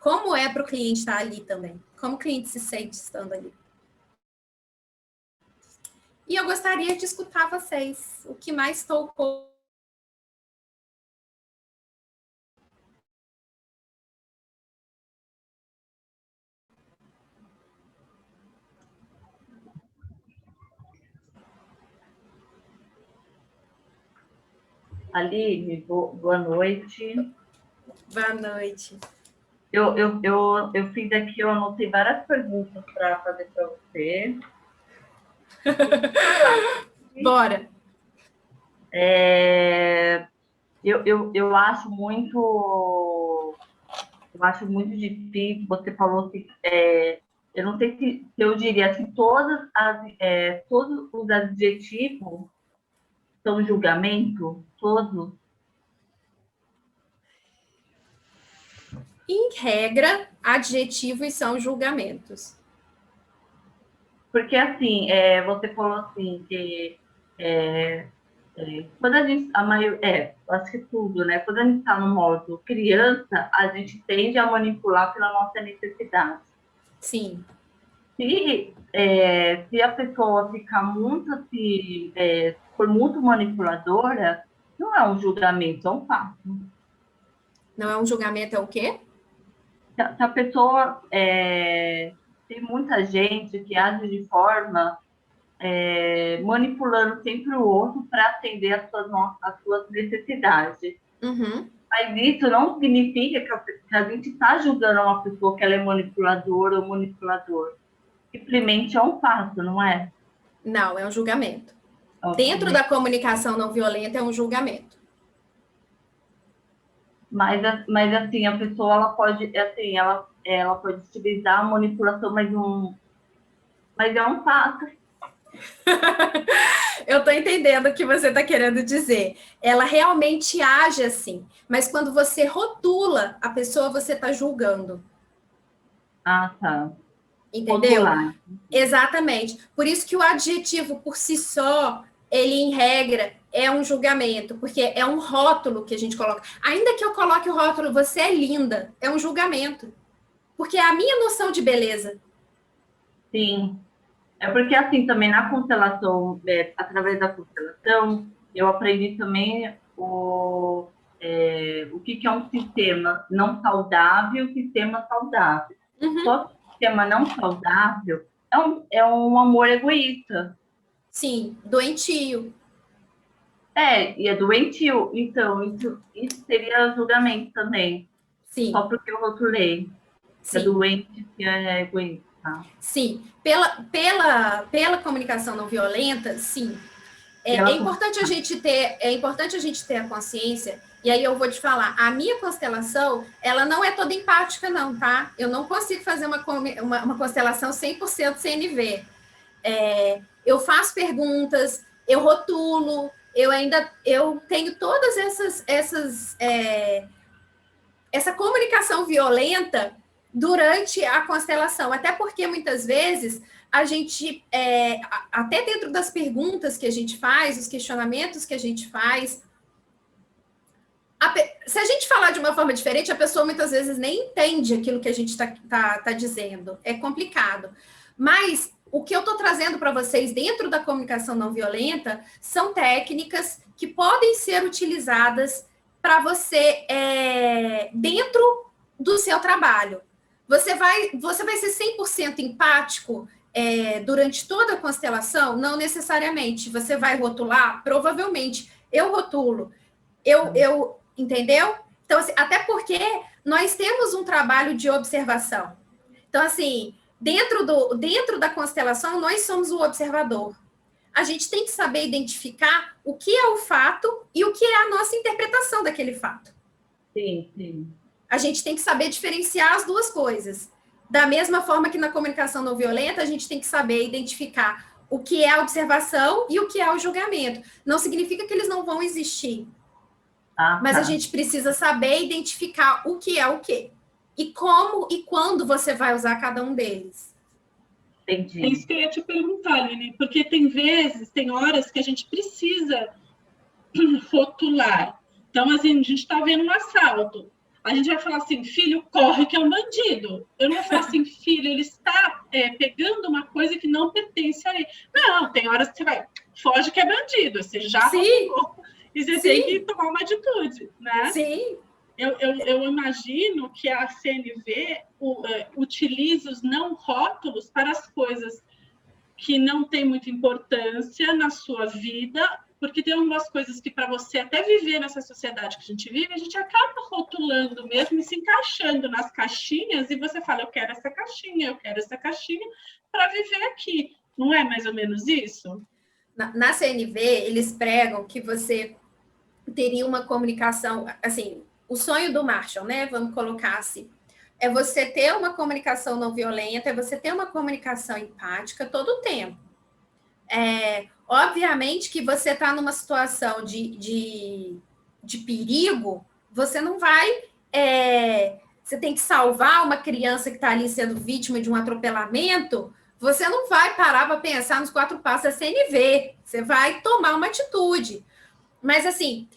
Como é para o cliente estar ali também? Como o cliente se sente estando ali? E eu gostaria de escutar vocês. O que mais tocou? Aline, boa noite. Boa noite. Eu fiz aqui, eu anotei várias perguntas para fazer para você. Bora. Eu acho muito difícil. Você falou que eu não sei se eu diria assim, todos os adjetivos são julgamento, todos. Em regra, adjetivos são julgamentos. Porque, assim, você falou assim, que quando a gente, acho que tudo, né? Quando a gente está no modo criança, a gente tende a manipular pela nossa necessidade. Sim. Se a pessoa ficar muito, for muito manipuladora, não é um julgamento, é um fato. Não é um julgamento, é o quê? Se a pessoa tem muita gente que age de forma manipulando sempre o outro para atender as suas necessidades. Uhum. Mas isso não significa que a gente está julgando uma pessoa que ela é manipuladora ou manipulador. Simplesmente é um fato, não é? Não, é um julgamento. Dentro da comunicação não violenta é um julgamento. Mas assim, a pessoa ela pode utilizar a manipulação, mas é um fato. Eu estou entendendo o que você está querendo dizer. Ela realmente age assim, mas quando você rotula a pessoa, você está julgando. Ah, tá. Entendeu? Rotular. Exatamente. Por isso que o adjetivo por si só, ele em regra é um julgamento, porque é um rótulo que a gente coloca. Ainda que eu coloque o rótulo, você é linda, é um julgamento. Porque é a minha noção de beleza. Sim. É porque, assim, também na constelação, através da constelação, eu aprendi também o que é um sistema não saudável e um sistema saudável. Uhum. Só que o sistema não saudável é um amor egoísta. Sim, doentio. E é doentio. Então, isso seria julgamento também. Sim. Só porque eu rotulei. Sim. É doente que é egoísta. Sim, pela comunicação não violenta, sim. É importante a gente ter a consciência, e aí eu vou te falar, a minha constelação, ela não é toda empática não, tá? Eu não consigo fazer uma constelação 100% CNV. Eu faço perguntas, eu rotulo, eu tenho todas essa comunicação violenta durante a constelação, até porque muitas vezes a gente, até dentro das perguntas que a gente faz, os questionamentos que a gente faz, se a gente falar de uma forma diferente, a pessoa muitas vezes nem entende aquilo que a gente tá dizendo, é complicado. Mas o que eu estou trazendo para vocês dentro da comunicação não violenta são técnicas que podem ser utilizadas para você dentro do seu trabalho. Você vai ser 100% empático durante toda a constelação? Não necessariamente. Você vai rotular? Provavelmente. Eu rotulo. Entendeu? Então, assim, até porque nós temos um trabalho de observação. Então, assim, dentro da constelação, nós somos o observador. A gente tem que saber identificar o que é o fato e o que é a nossa interpretação daquele fato. Sim, sim. A gente tem que saber diferenciar as duas coisas. Da mesma forma que na comunicação não violenta, a gente tem que saber identificar o que é a observação e o que é o julgamento. Não significa que eles não vão existir. Mas a gente precisa saber identificar o que é o quê. E como e quando você vai usar cada um deles. Entendi. É isso que eu ia te perguntar, Aline, porque tem horas que a gente precisa rotular. Então, assim, a gente está vendo um assalto. A gente vai falar assim, filho, corre que é um bandido. Eu não vou falar assim, filho, ele está pegando uma coisa que não pertence a ele. Não, tem horas que você vai, foge que é bandido. Você já rotulou e você tem que tomar uma atitude, né? Sim. Eu imagino que a CNV utiliza os não rótulos para as coisas que não têm muita importância na sua vida, porque tem algumas coisas que, para você até viver nessa sociedade que a gente vive, a gente acaba rotulando mesmo e se encaixando nas caixinhas, e você fala, eu quero essa caixinha para viver aqui. Não é mais ou menos isso? Na CNV, eles pregam que você teria uma comunicação, assim, o sonho do Marshall, né? Vamos colocar assim. É você ter uma comunicação não violenta, é você ter uma comunicação empática todo o tempo. Obviamente que você está numa situação de perigo, você não vai... você tem que salvar uma criança que está ali sendo vítima de um atropelamento, você não vai parar para pensar nos 4 passos da CNV, você vai tomar uma atitude. Mas, assim,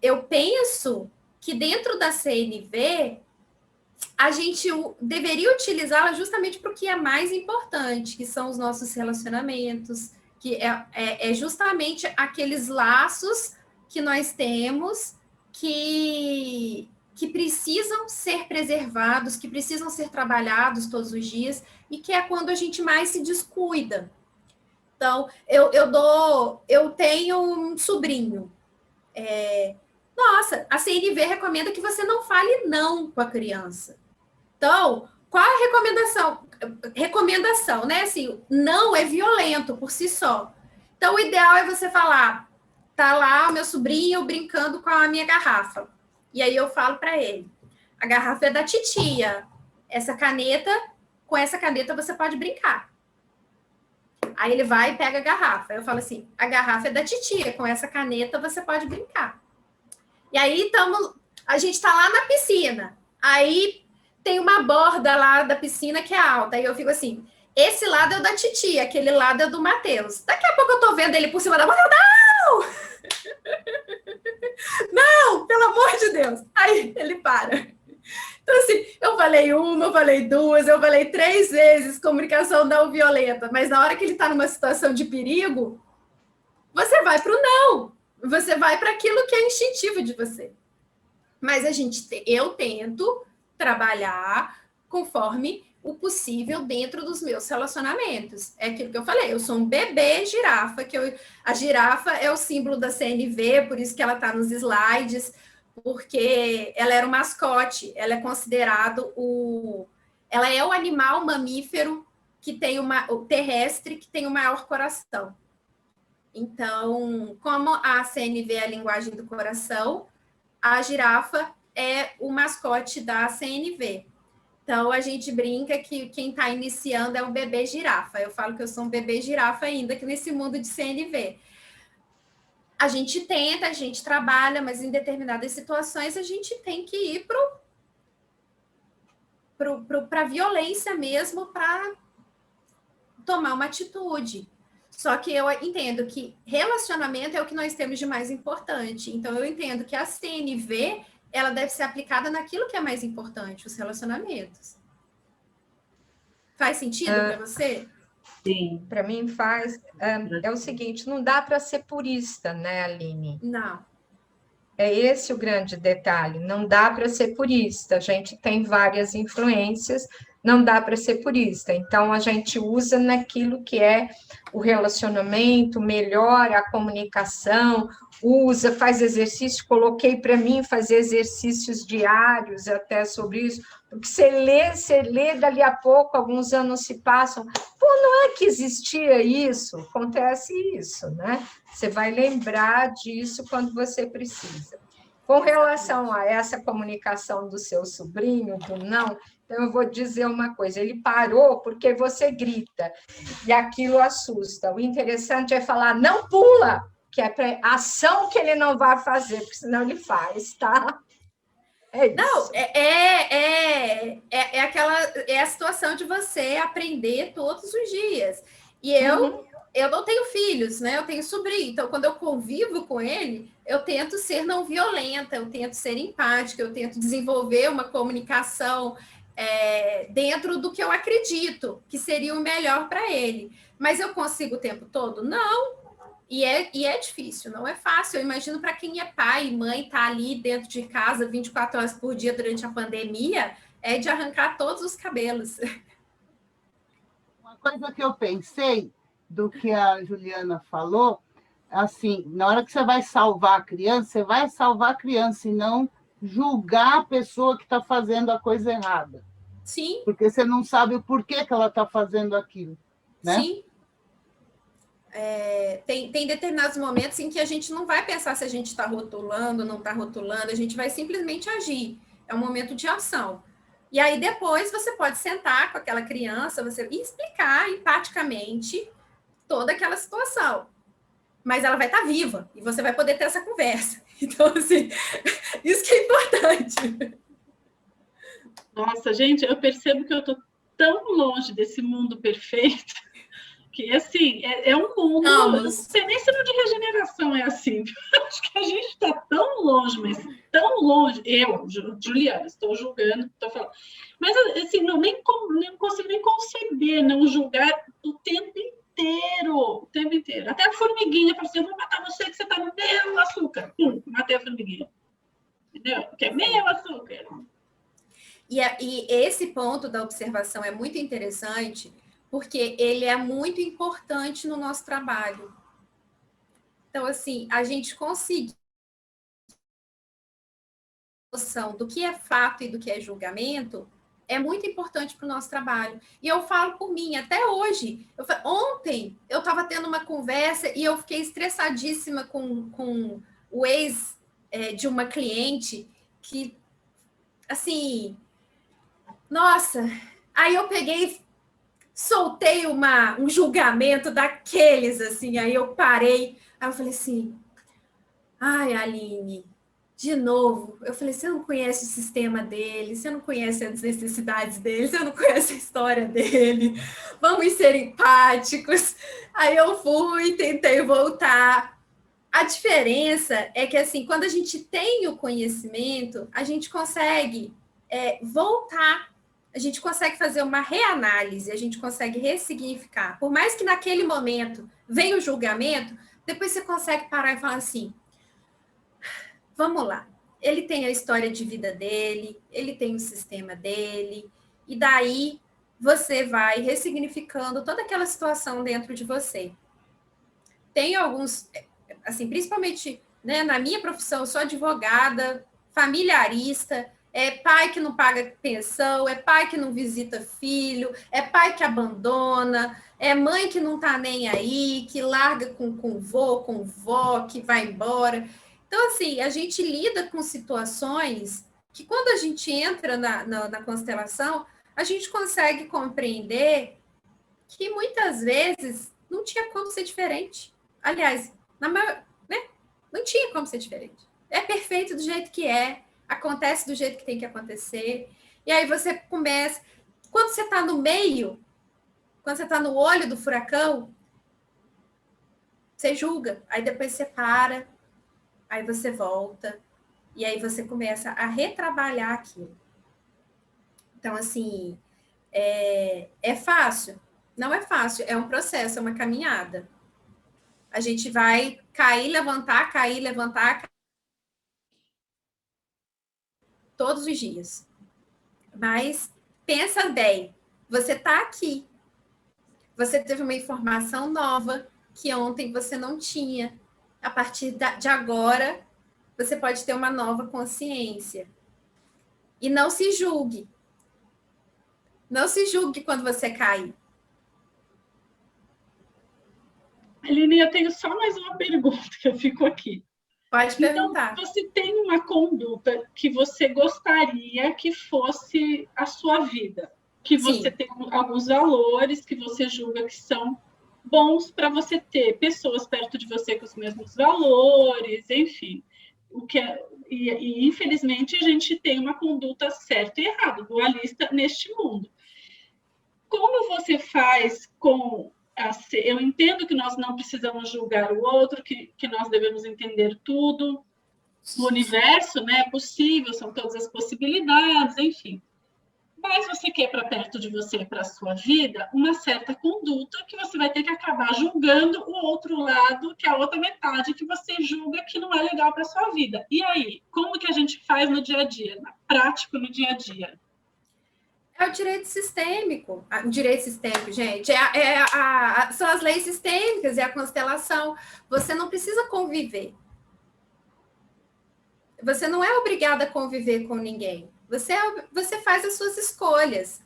eu penso que dentro da CNV, a gente deveria utilizá-la justamente para o que é mais importante, que são os nossos relacionamentos, que é justamente aqueles laços que nós temos que precisam ser preservados, que precisam ser trabalhados todos os dias, e que é quando a gente mais se descuida. Então, eu tenho um sobrinho. Nossa, a CNV recomenda que você não fale não com a criança. Então, qual é a recomendação? Recomendação, né? Assim, não é violento por si só. Então, o ideal é você falar, tá lá o meu sobrinho brincando com a minha garrafa. E aí eu falo para ele, a garrafa é da titia. Com essa caneta você pode brincar. Aí ele vai e pega a garrafa. Eu falo assim, a garrafa é da titia, com essa caneta você pode brincar. E aí a gente está lá na piscina. Aí tem uma borda lá da piscina que é alta. Aí eu fico assim, esse lado é o da titia, aquele lado é do Matheus. Daqui a pouco eu tô vendo ele por cima da borda. Não! Não, pelo amor de Deus. Aí ele para. Então, assim, eu falei uma, eu falei duas, eu falei 3 vezes comunicação não violenta. Mas na hora que ele está numa situação de perigo, você vai para o não. Você vai para aquilo que é instintivo de você. Mas eu tento trabalhar conforme o possível dentro dos meus relacionamentos. É aquilo que eu falei, eu sou um bebê girafa, a girafa é o símbolo da CNV, por isso que ela está nos slides, porque ela era o mascote, ela é considerado ela é o animal mamífero que tem o terrestre que tem o maior coração. Então, como a CNV é a linguagem do coração, a girafa é o mascote da CNV. Então, a gente brinca que quem está iniciando é o bebê girafa. Eu falo que eu sou um bebê girafa ainda, aqui nesse mundo de CNV. A gente tenta, a gente trabalha, mas em determinadas situações a gente tem que ir para a violência mesmo para tomar uma atitude. Só que eu entendo que relacionamento é o que nós temos de mais importante. Então, eu entendo que a CNV, ela deve ser aplicada naquilo que é mais importante, os relacionamentos. Faz sentido para você? Sim. Para mim faz. É o seguinte, não dá para ser purista, né, Aline? Não. É esse o grande detalhe. Não dá para ser purista. A gente tem várias influências, não dá para ser purista. Então, a gente usa naquilo que é o relacionamento, melhora a comunicação, faz exercício. Coloquei para mim fazer exercícios diários até sobre isso, porque você lê, dali a pouco, alguns anos se passam. Pô, não é que existia isso? Acontece isso, né? Você vai lembrar disso quando você precisa. Com relação a essa comunicação do seu sobrinho, do não, então eu vou dizer uma coisa, ele parou porque você grita, e aquilo assusta. O interessante é falar, não pula, que é para ação que ele não vai fazer, porque senão ele faz, tá? É isso. Não, é a situação de você aprender todos os dias. E eu não tenho filhos, né? Eu tenho sobrinho. Então, quando eu convivo com ele, eu tento ser não violenta, eu tento ser empática, eu tento desenvolver uma comunicação dentro do que eu acredito que seria o melhor para ele. Mas eu consigo o tempo todo? Não. E é difícil, não é fácil. Eu imagino para quem é pai e mãe, tá ali dentro de casa 24 horas por dia durante a pandemia, é de arrancar todos os cabelos. Uma coisa que eu pensei do que a Juliana falou, assim, na hora que você vai salvar a criança, você vai salvar a criança e não julgar a pessoa que está fazendo a coisa errada. Sim. Porque você não sabe o porquê que ela está fazendo aquilo, né? Sim. Tem determinados momentos em que a gente não vai pensar se a gente está rotulando, não está rotulando, a gente vai simplesmente agir. É um momento de ação. E aí depois você pode sentar com aquela criança e explicar empaticamente toda aquela situação. Mas ela vai estar viva e você vai poder ter essa conversa. Então, assim, isso que é importante. Nossa, gente, eu percebo que eu estou tão longe desse mundo perfeito que E assim, é um mundo. Eu não sei nem se no de regeneração é assim. Acho que a gente está tão longe, mas tão longe. Eu, Juliana, estou julgando, estou falando. Mas assim, nem consigo nem conceber, não julgar o tempo inteiro. O tempo inteiro. Até a formiguinha fala assim: eu vou matar você que você está no meu açúcar. Pum, matei a formiguinha. Entendeu? Porque é meu açúcar. E esse ponto da observação é muito interessante, porque ele é muito importante no nosso trabalho. Então, assim, a gente conseguir noção do que é fato e do que é julgamento é muito importante para o nosso trabalho. E eu falo por mim, até hoje. Ontem eu estava tendo uma conversa e eu fiquei estressadíssima com o ex de uma cliente que, assim, nossa, aí eu peguei, soltei um julgamento daqueles, assim, aí eu parei, aí eu falei assim, ai, Aline, de novo, eu falei, você não conhece o sistema dele, você não conhece as necessidades dele, você não conhece a história dele, vamos ser empáticos. Aí eu fui, tentei voltar. A diferença é que, assim, quando a gente tem o conhecimento, a gente consegue voltar, a gente consegue fazer uma reanálise, a gente consegue ressignificar. Por mais que naquele momento venha o julgamento, depois você consegue parar e falar assim, vamos lá, ele tem a história de vida dele, ele tem o sistema dele, e daí você vai ressignificando toda aquela situação dentro de você. Tem alguns, assim, principalmente, né, na minha profissão, eu sou advogada, familiarista, é pai que não paga pensão, é pai que não visita filho, é pai que abandona, é mãe que não tá nem aí, que larga com vô, com vó, que vai embora. Então, assim, a gente lida com situações que, quando a gente entra na constelação, a gente consegue compreender que, muitas vezes, não tinha como ser diferente. Aliás, não tinha como ser diferente. É perfeito do jeito que é, acontece do jeito que tem que acontecer. E aí você começa... Quando você está no meio, quando você está no olho do furacão, você julga. Aí depois você para, aí você volta, e aí você começa a retrabalhar aquilo. Então, assim, é fácil? Não é fácil, é um processo, é uma caminhada. A gente vai cair, levantar, todos os dias. Mas pensa bem, você está aqui. Você teve uma informação nova que ontem você não tinha. A partir de agora, você pode ter uma nova consciência. E não se julgue. Não se julgue quando você cair. Aline, eu tenho só mais uma pergunta que eu fico aqui. Pode perguntar. Então, você tem uma conduta que você gostaria que fosse a sua vida, que você tem alguns valores que você julga que são bons para você ter pessoas perto de você com os mesmos valores, enfim. E infelizmente a gente tem uma conduta certa e errada, dualista neste mundo. Como você faz com... Eu entendo que nós não precisamos julgar o outro, que nós devemos entender tudo. O universo, né, é possível, são todas as possibilidades, enfim. Mas você quer para perto de você, para a sua vida, uma certa conduta que você vai ter que acabar julgando o outro lado, que é a outra metade que você julga que não é legal para a sua vida. E aí, como que a gente faz no dia a dia, prático no dia a dia? É o direito sistêmico. O direito sistêmico, gente, são as leis sistêmicas, é a constelação. Você não precisa conviver. Você não é obrigada a conviver com ninguém. Você faz as suas escolhas.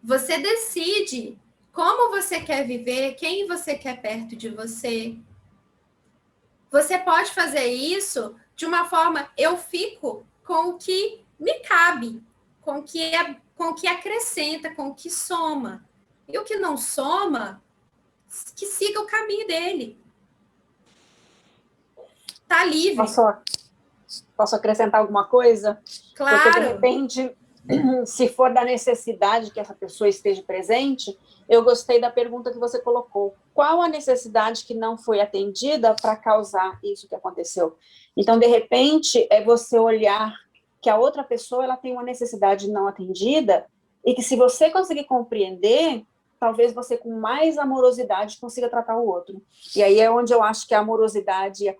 Você decide como você quer viver, quem você quer perto de você. Você pode fazer isso de uma forma, eu fico com o que me cabe, com o que acrescenta, com o que soma. E o que não soma, que siga o caminho dele. Tá livre. Posso acrescentar alguma coisa? Claro. Porque, de repente, se for da necessidade que essa pessoa esteja presente, eu gostei da pergunta que você colocou. Qual a necessidade que não foi atendida para causar isso que aconteceu? Então, de repente, é você olhar que a outra pessoa ela tem uma necessidade não atendida e que se você conseguir compreender, talvez você com mais amorosidade consiga tratar o outro. E aí é onde eu acho que a amorosidade e a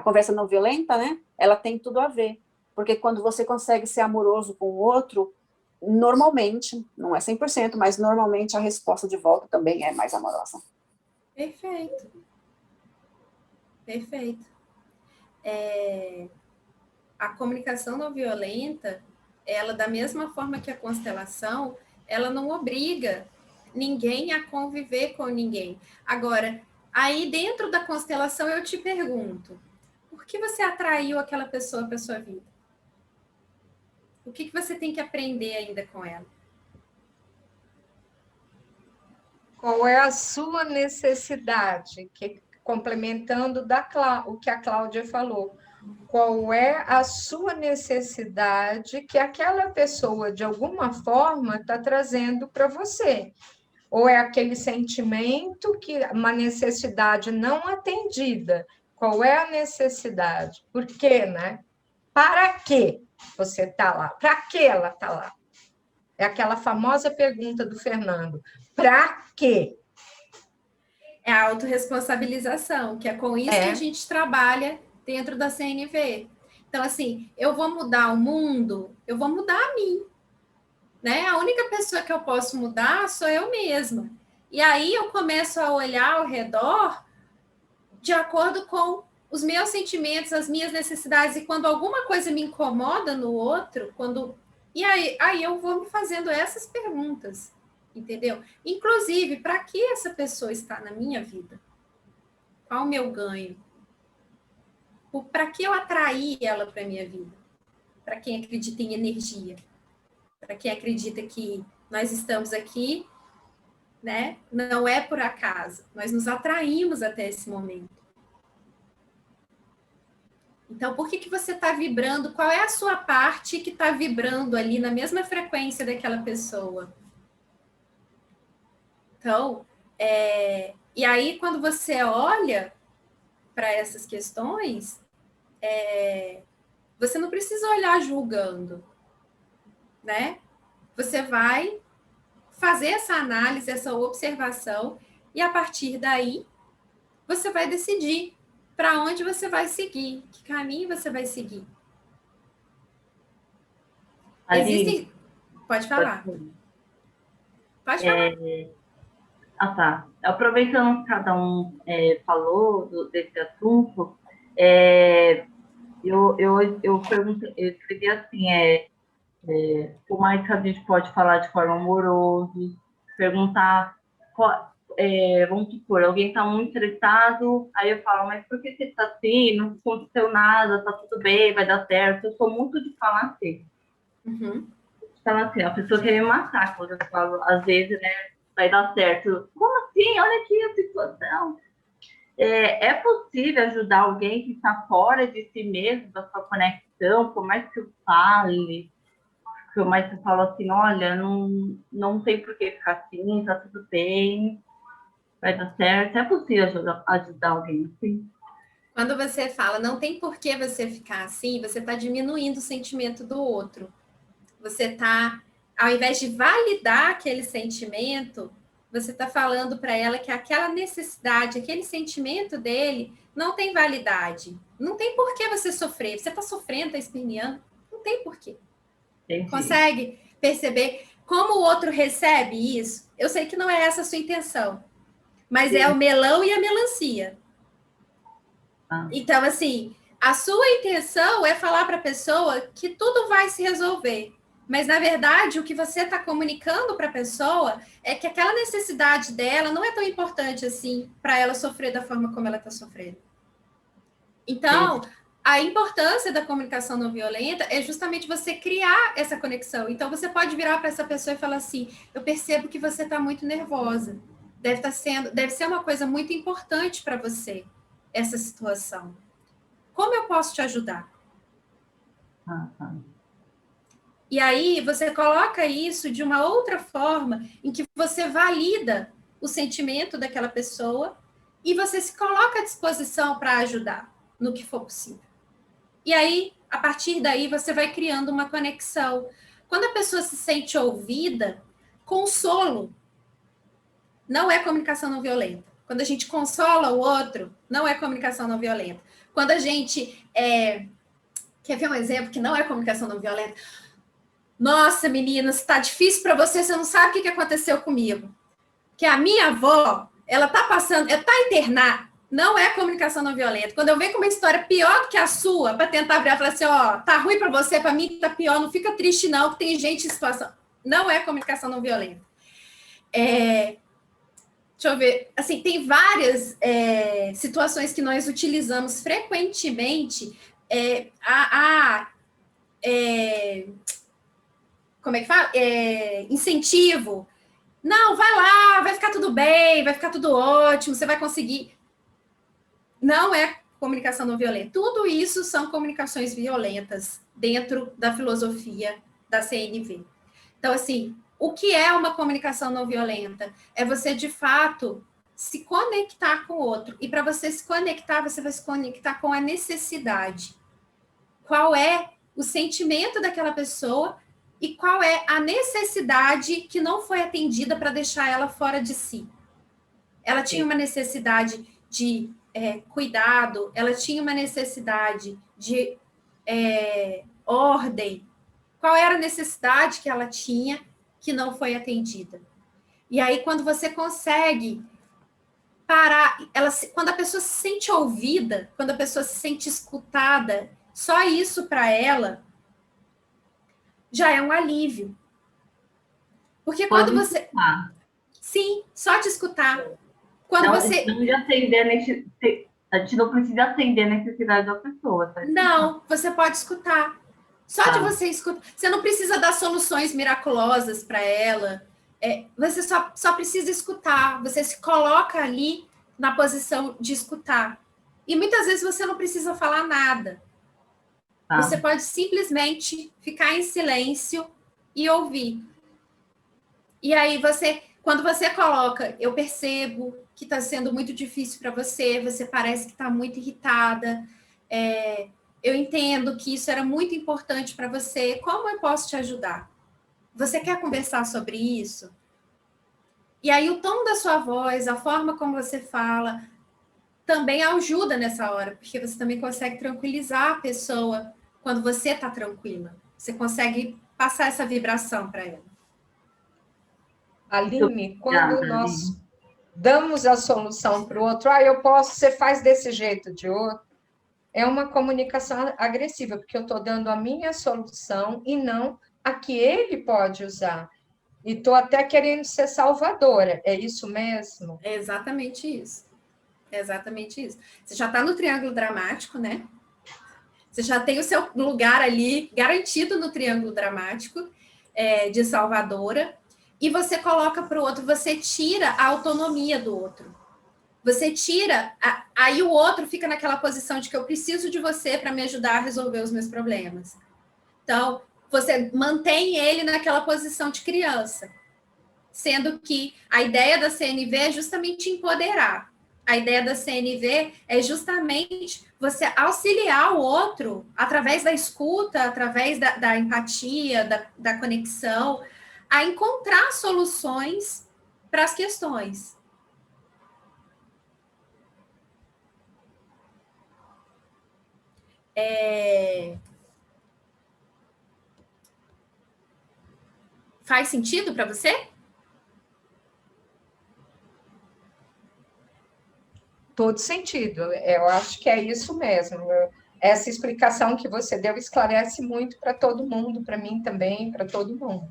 conversa não violenta, né, ela tem tudo a ver. Porque quando você consegue ser amoroso com o outro, normalmente, não é 100%, mas normalmente a resposta de volta também é mais amorosa. Perfeito. Perfeito. A comunicação não violenta, ela, da mesma forma que a constelação, ela não obriga ninguém a conviver com ninguém. Agora, aí dentro da constelação eu te pergunto, por que você atraiu aquela pessoa para a sua vida? O que você tem que aprender ainda com ela? Qual é a sua necessidade? Complementando o que a Cláudia falou. Qual é a sua necessidade que aquela pessoa, de alguma forma, está trazendo para você? Ou é aquele sentimento uma necessidade não atendida? Qual é a necessidade? Por quê, né? Para que você está lá? Para que ela está lá? É aquela famosa pergunta do Fernando. Para quê? É a autorresponsabilização, que é com isso que a gente trabalha dentro da CNV. Então, assim, eu vou mudar o mundo, eu vou mudar a mim. Né? A única pessoa que eu posso mudar sou eu mesma. E aí eu começo a olhar ao redor de acordo com os meus sentimentos, as minhas necessidades, e quando alguma coisa me incomoda no outro, e aí eu vou me fazendo essas perguntas, entendeu? Inclusive, para que essa pessoa está na minha vida? Qual o meu ganho? Para que eu atraí ela para a minha vida? Para quem acredita em energia? Para quem acredita que nós estamos aqui, né? Não é por acaso. Nós nos atraímos até esse momento. Então, por que você está vibrando? Qual é a sua parte que está vibrando ali na mesma frequência daquela pessoa? Então, e aí, quando você olha para essas questões, você não precisa olhar julgando, né? Você vai fazer essa análise, essa observação, e a partir daí, você vai decidir para onde você vai seguir, que caminho você vai seguir. Existem... Pode falar. Pode falar. Tá. Aproveitando que cada um falou desse assunto, eu escrevi assim, o mais que a gente pode falar de forma amorosa, perguntar, vamos supor, alguém está muito estressado, aí eu falo, mas por que você está assim? Não aconteceu nada, está tudo bem, vai dar certo. Eu sou muito de falar assim. Uhum. Falar assim, a pessoa quer me matar quando eu falo, às vezes, né, vai dar certo. Como assim? Olha aqui a situação. É possível ajudar alguém que está fora de si mesmo, da sua conexão, por mais que eu fale, por mais que eu falo assim, olha, não tem por que ficar assim, tá tudo bem, vai dar certo. É possível ajudar alguém assim? Quando você fala, não tem por que você ficar assim, você está diminuindo o sentimento do outro. Você está, ao invés de validar aquele sentimento, você está falando para ela que aquela necessidade, aquele sentimento dele não tem validade. Não tem por que você sofrer. Você está sofrendo, está esperneando, não tem por quê. Entendi. Consegue perceber como o outro recebe isso? Eu sei que não é essa a sua intenção, mas é o melão e a melancia. Então, assim, a sua intenção é falar para a pessoa que tudo vai se resolver. Mas, na verdade, o que você está comunicando para a pessoa é que aquela necessidade dela não é tão importante assim para ela sofrer da forma como ela está sofrendo. Então, a importância da comunicação não violenta é justamente você criar essa conexão. Então, você pode virar para essa pessoa e falar assim, eu percebo que você está muito nervosa. Deve ser uma coisa muito importante para você, essa situação. Como eu posso te ajudar? E aí você coloca isso de uma outra forma em que você valida o sentimento daquela pessoa e você se coloca à disposição para ajudar no que for possível. E aí, a partir daí, você vai criando uma conexão. Quando a pessoa se sente ouvida, consolo não é comunicação não violenta. Quando a gente consola o outro, não é comunicação não violenta. Quando a gente... Quer ver um exemplo que não é comunicação não violenta? Nossa, meninas, está difícil para você, você não sabe o que aconteceu comigo. Que a minha avó, ela está passando, ela está internada. Não é comunicação não violenta. Quando eu venho com uma história pior do que a sua, para tentar abrir, falar assim, ó, tá ruim para você, para mim tá pior, não fica triste não, que tem gente em situação... Não é comunicação não violenta. Deixa eu ver, assim, tem várias situações que nós utilizamos frequentemente, como é que fala? Incentivo. Não, vai lá, vai ficar tudo bem, vai ficar tudo ótimo, você vai conseguir. Não é comunicação não violenta. Tudo isso são comunicações violentas dentro da filosofia da CNV. Então, assim, o que é uma comunicação não violenta? É você, de fato, se conectar com o outro. E para você se conectar, você vai se conectar com a necessidade. Qual é o sentimento daquela pessoa e qual é a necessidade que não foi atendida para deixar ela fora de si. Ela tinha uma necessidade de cuidado, ela tinha uma necessidade de ordem. Qual era a necessidade que ela tinha que não foi atendida? E aí, quando você consegue parar, quando a pessoa se sente ouvida, quando a pessoa se sente escutada, só isso para ela já é um alívio. Porque quando Pode você... escutar. Sim, só te escutar. Quando não, você... A gente não precisa atender a necessidade da pessoa. Tá? Não, você pode escutar. Só de você escutar. Você não precisa dar soluções miraculosas para ela. Você só precisa escutar. Você se coloca ali na posição de escutar. E muitas vezes você não precisa falar nada. Tá. Você pode simplesmente ficar em silêncio e ouvir. E aí quando você coloca, eu percebo que está sendo muito difícil para você, você parece que está muito irritada, eu entendo que isso era muito importante para você, como eu posso te ajudar? Você quer conversar sobre isso? E aí o tom da sua voz, a forma como você fala, também ajuda nessa hora, porque você também consegue tranquilizar a pessoa quando você está tranquila. Você consegue passar essa vibração para ela. Aline, quando nós damos a solução para o outro, você faz desse jeito, de outro, é uma comunicação agressiva, porque eu estou dando a minha solução e não a que ele pode usar. E estou até querendo ser salvadora. É isso mesmo? É exatamente isso. É exatamente isso. Você já está no triângulo dramático, né? Você já tem o seu lugar ali garantido no triângulo dramático de salvadora. E você coloca para o outro, você tira a autonomia do outro. Você tira, aí o outro fica naquela posição de que eu preciso de você para me ajudar a resolver os meus problemas. Então, você mantém ele naquela posição de criança. Sendo que a ideia da CNV é justamente empoderar. A ideia da CNV é justamente você auxiliar o outro através da escuta, através da empatia, da conexão, a encontrar soluções para as questões. Faz sentido para você? Todo sentido. Eu acho que é isso mesmo. Essa explicação que você deu esclarece muito para todo mundo, para mim também, para todo mundo.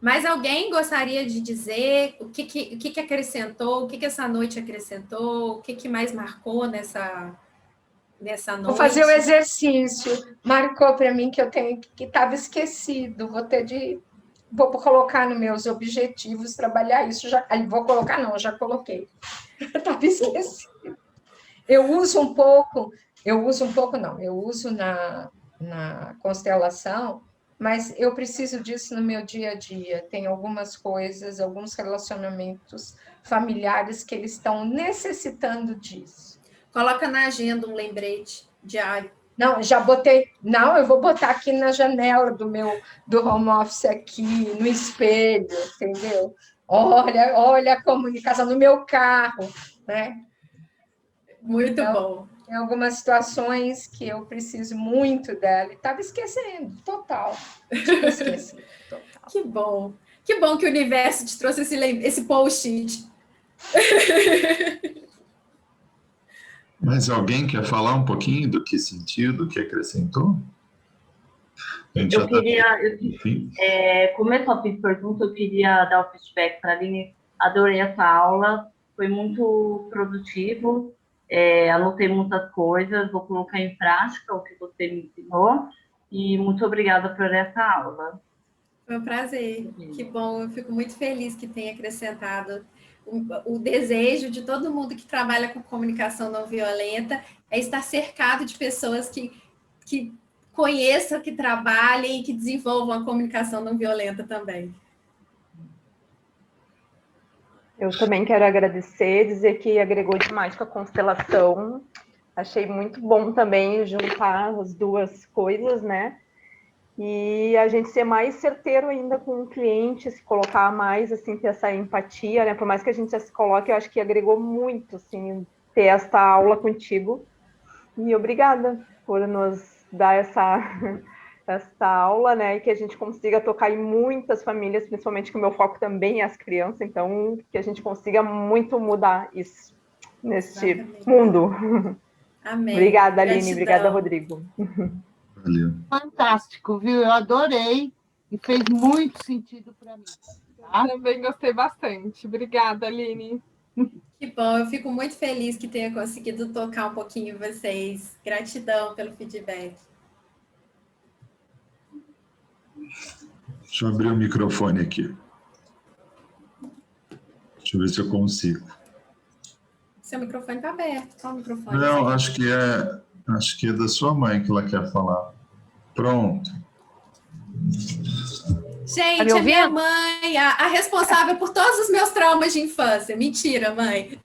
Mas alguém gostaria de dizer o que acrescentou, o que essa noite acrescentou, o que mais marcou nessa noite? Vou fazer o exercício. Marcou para mim que eu tenho que estava esquecido. Vou colocar nos meus objetivos trabalhar isso. Vou colocar, não, já coloquei. Estava esquecido. Eu uso na constelação, mas eu preciso disso no meu dia a dia. Tem algumas coisas, alguns relacionamentos familiares que eles estão necessitando disso. Coloca na agenda um lembrete diário. Não, já botei. Não, eu vou botar aqui na janela do home office aqui, no espelho, entendeu? Olha a comunicação no meu carro, né? Muito então, bom. Tem algumas situações que eu preciso muito dela e estava esquecendo, total. Esqueci, total. Que bom. Que bom que o universo te trouxe esse post-it. Mas alguém quer falar um pouquinho do que sentiu, do que acrescentou? Eu queria, como eu só fiz pergunta, eu queria dar o feedback para a Aline. Adorei essa aula, foi muito produtivo, anotei muitas coisas, vou colocar em prática o que você me ensinou, e muito obrigada por essa aula. Foi um prazer, que bom, eu fico muito feliz que tenha acrescentado. O desejo de todo mundo que trabalha com comunicação não violenta é estar cercado de pessoas que conheçam, que trabalhem e que desenvolvam a comunicação não violenta também. Eu também quero agradecer, dizer que agregou demais com a constelação. Achei muito bom também juntar as duas coisas, né? E a gente ser mais certeiro ainda com o cliente, se colocar mais, assim, ter essa empatia, né? Por mais que a gente já se coloque, eu acho que agregou muito, assim, ter esta aula contigo. E obrigada por nos dar essa aula, né? E que a gente consiga tocar em muitas famílias, principalmente que o meu foco também é as crianças, então que a gente consiga muito mudar isso neste mundo. Amém. Obrigada, Aline. Gratidão. Obrigada, Rodrigo. Valeu. Fantástico, viu? Eu adorei e fez muito sentido para mim. Tá? Também gostei bastante. Obrigada, Aline. Que bom, eu fico muito feliz que tenha conseguido tocar um pouquinho vocês. Gratidão pelo feedback. Deixa eu abrir o microfone aqui. Deixa eu ver se eu consigo. Seu microfone está aberto. Qual o microfone? Não, acho que é da sua mãe que ela quer falar. Pronto. Gente, Tá a minha mãe, a responsável por todos os meus traumas de infância. Mentira, mãe.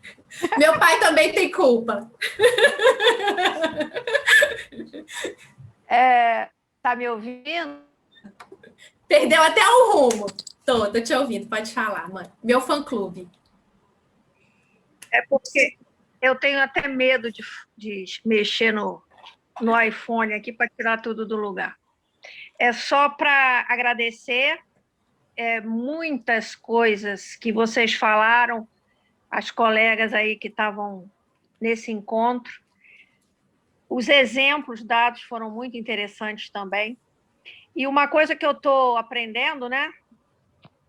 Meu pai também tem culpa. Tá me ouvindo? Perdeu até o rumo. Tô te ouvindo, pode falar, mãe. Meu fã-clube. É porque eu tenho até medo de mexer no iPhone aqui para tirar tudo do lugar. É só para agradecer muitas coisas que vocês falaram, as colegas aí que estavam nesse encontro. Os exemplos dados foram muito interessantes também. E uma coisa que eu estou aprendendo, né?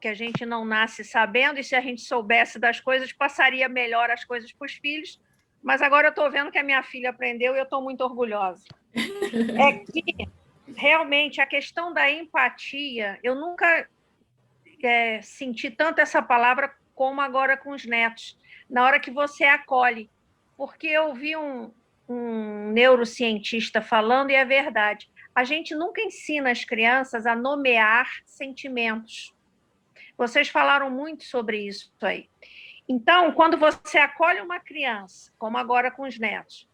Que a gente não nasce sabendo, e se a gente soubesse das coisas, passaria melhor as coisas para os filhos. Mas agora eu estou vendo que a minha filha aprendeu e eu estou muito orgulhosa. É que, realmente, a questão da empatia, eu nunca senti tanto essa palavra como agora com os netos, na hora que você acolhe. Porque eu vi um neurocientista falando, e é verdade, a gente nunca ensina as crianças a nomear sentimentos. Vocês falaram muito sobre isso aí. Então, quando você acolhe uma criança, como agora com os netos,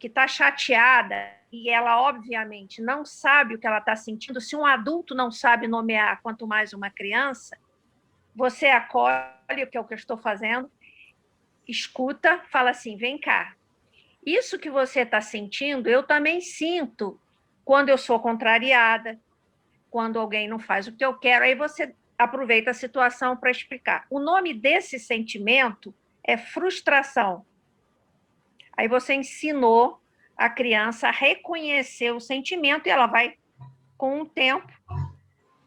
que está chateada, e ela, obviamente, não sabe o que ela está sentindo, se um adulto não sabe nomear, quanto mais uma criança, você acolhe, que é o que eu estou fazendo, escuta, fala assim, vem cá, isso que você está sentindo, eu também sinto quando eu sou contrariada, quando alguém não faz o que eu quero, aí você aproveita a situação para explicar. O nome desse sentimento é frustração. Aí você ensinou a criança a reconhecer o sentimento e ela vai, com o tempo,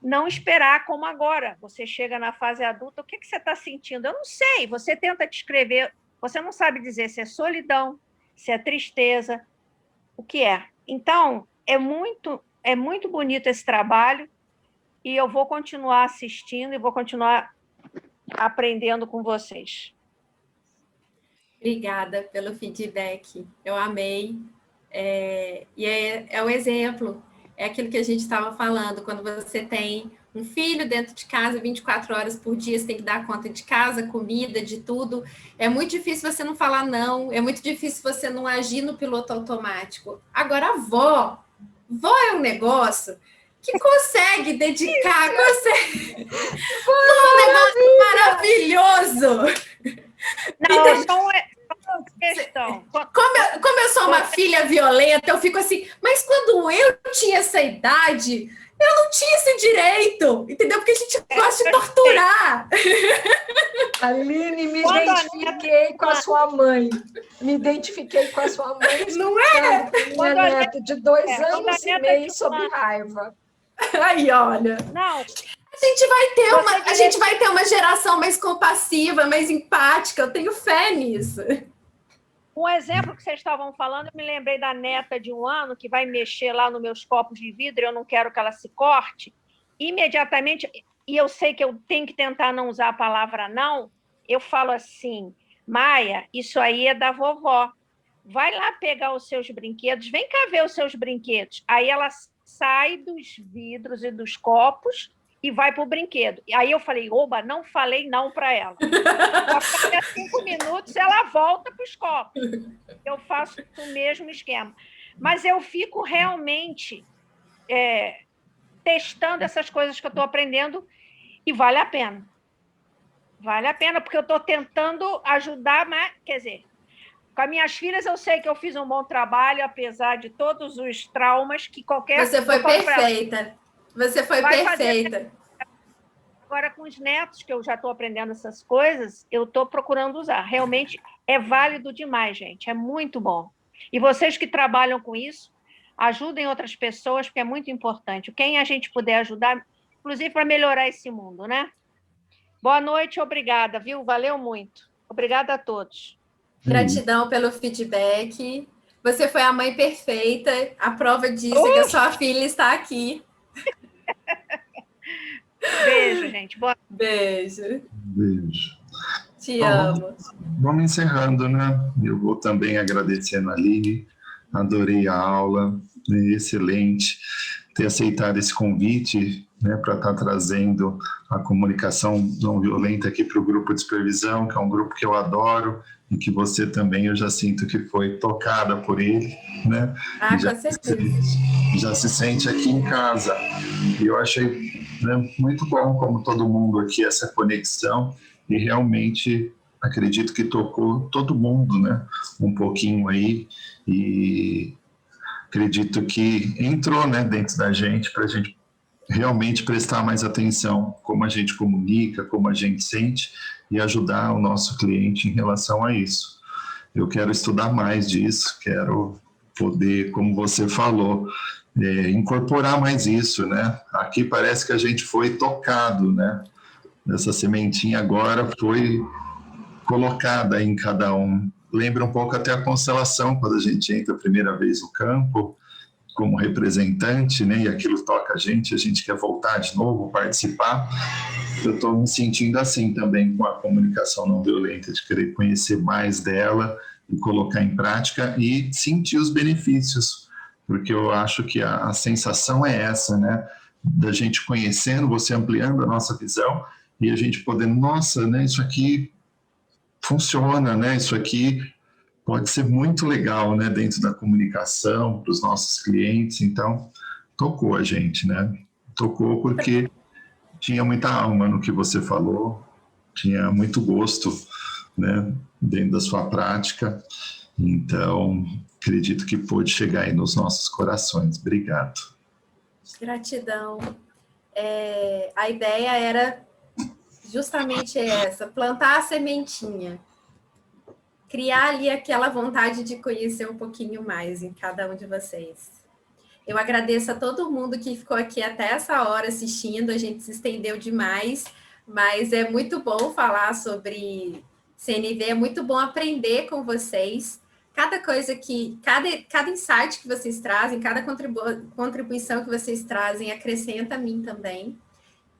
não esperar como agora. Você chega na fase adulta, o que você está sentindo? Eu não sei. Você tenta descrever, você não sabe dizer se é solidão, se é tristeza, o que é. Então, é muito bonito esse trabalho e eu vou continuar assistindo e vou continuar aprendendo com vocês. Obrigada pelo feedback. Eu amei. E é o exemplo. é aquilo que a gente estava falando, quando você tem um filho dentro de casa, 24 horas por dia, você tem que dar conta de casa, comida, de tudo. É muito difícil você não falar não, é muito difícil você não agir no piloto automático. Agora, vó é um negócio que consegue dedicar, consegue... um negócio maravilhoso! Não, é só uma questão. Como eu sou uma filha violenta, eu fico assim, mas quando eu tinha essa idade, eu não tinha esse direito, entendeu? Porque a gente gosta de torturar. Aline, me identifiquei com a sua mãe. Me identifiquei com a sua mãe. Não é? Minha neta de 2 anos e meio sob raiva. Aí, olha. Não. A gente vai ter uma geração mais compassiva, mais empática. Eu tenho fé nisso. Um exemplo que vocês estavam falando, eu me lembrei da neta de 1 ano que vai mexer lá nos meus copos de vidro, eu não quero que ela se corte. Imediatamente, e eu sei que eu tenho que tentar não usar a palavra não, eu falo assim, Maia, isso aí é da vovó. Vai lá pegar os seus brinquedos, vem cá ver os seus brinquedos. Aí ela sai dos vidros e dos copos e vai para o brinquedo. Aí eu falei, oba, não falei não para ela. Até 5 minutos ela volta para os copos. Eu faço o mesmo esquema. Mas eu fico realmente testando essas coisas que eu estou aprendendo e vale a pena. Vale a pena, porque eu estou tentando ajudar, mas, quer dizer, com as minhas filhas eu sei que eu fiz um bom trabalho, apesar de todos os traumas que qualquer... Você foi perfeita. Você foi perfeita. Agora, com os netos, que eu já estou aprendendo essas coisas, eu estou procurando usar. Realmente é válido demais, gente. É muito bom. E vocês que trabalham com isso, ajudem outras pessoas, porque é muito importante. Quem a gente puder ajudar, inclusive para melhorar esse mundo, né? Boa noite, obrigada, viu? Valeu muito. Obrigada a todos. Gratidão pelo feedback. Você foi a mãe perfeita. A prova disso é que a sua filha está aqui. Beijo, gente. Beijo. Beijo. Te amo. Vamos encerrando, né? Eu vou também agradecendo a Aline. Adorei a aula. Excelente ter aceitado esse convite, né, para estar trazendo a comunicação não violenta aqui para o grupo de supervisão, que é um grupo que eu adoro e que você também, eu já sinto que foi tocada por ele, né? Ah, com certeza. Já se sente aqui em casa. E eu achei, né, muito bom, como todo mundo aqui, essa conexão, e realmente acredito que tocou todo mundo, né? Um pouquinho aí, e acredito que entrou, né, dentro da gente, para a gente realmente prestar mais atenção como a gente comunica, como a gente sente, e ajudar o nosso cliente em relação a isso. Eu quero estudar mais disso, quero poder, como você falou, incorporar mais isso, né? Aqui parece que a gente foi tocado, né? Essa sementinha agora foi colocada em cada um. Lembra um pouco até a constelação, quando a gente entra a primeira vez no campo, como representante, né, e aquilo toca a gente quer voltar de novo, participar. Eu estou me sentindo assim também com a comunicação não violenta, de querer conhecer mais dela e colocar em prática e sentir os benefícios, porque eu acho que a sensação é essa, né, da gente conhecendo, você ampliando a nossa visão e a gente podendo, nossa, né, isso aqui funciona, né, isso aqui pode ser muito legal, né, dentro da comunicação, para os nossos clientes. Então, tocou a gente, né? Tocou porque tinha muita alma no que você falou, tinha muito gosto, né, dentro da sua prática. Então, acredito que pôde chegar aí nos nossos corações. Obrigado. Gratidão. A ideia era justamente essa, plantar a sementinha. Criar ali aquela vontade de conhecer um pouquinho mais em cada um de vocês. Eu agradeço a todo mundo que ficou aqui até essa hora assistindo, a gente se estendeu demais, mas é muito bom falar sobre CNV, é muito bom aprender com vocês. Cada coisa que, cada insight que vocês trazem, cada contribuição que vocês trazem acrescenta a mim também.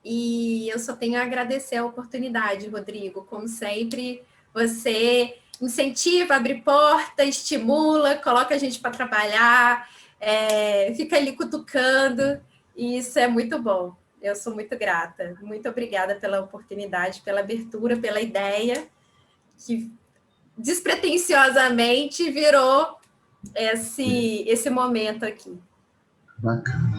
E eu só tenho a agradecer a oportunidade, Rodrigo. Como sempre, você incentiva, abre porta, estimula, coloca a gente para trabalhar. fica ali cutucando, e isso é muito bom. Eu sou muito grata. Muito obrigada pela oportunidade, pela abertura, pela ideia, que despretensiosamente virou esse momento aqui. Bacana.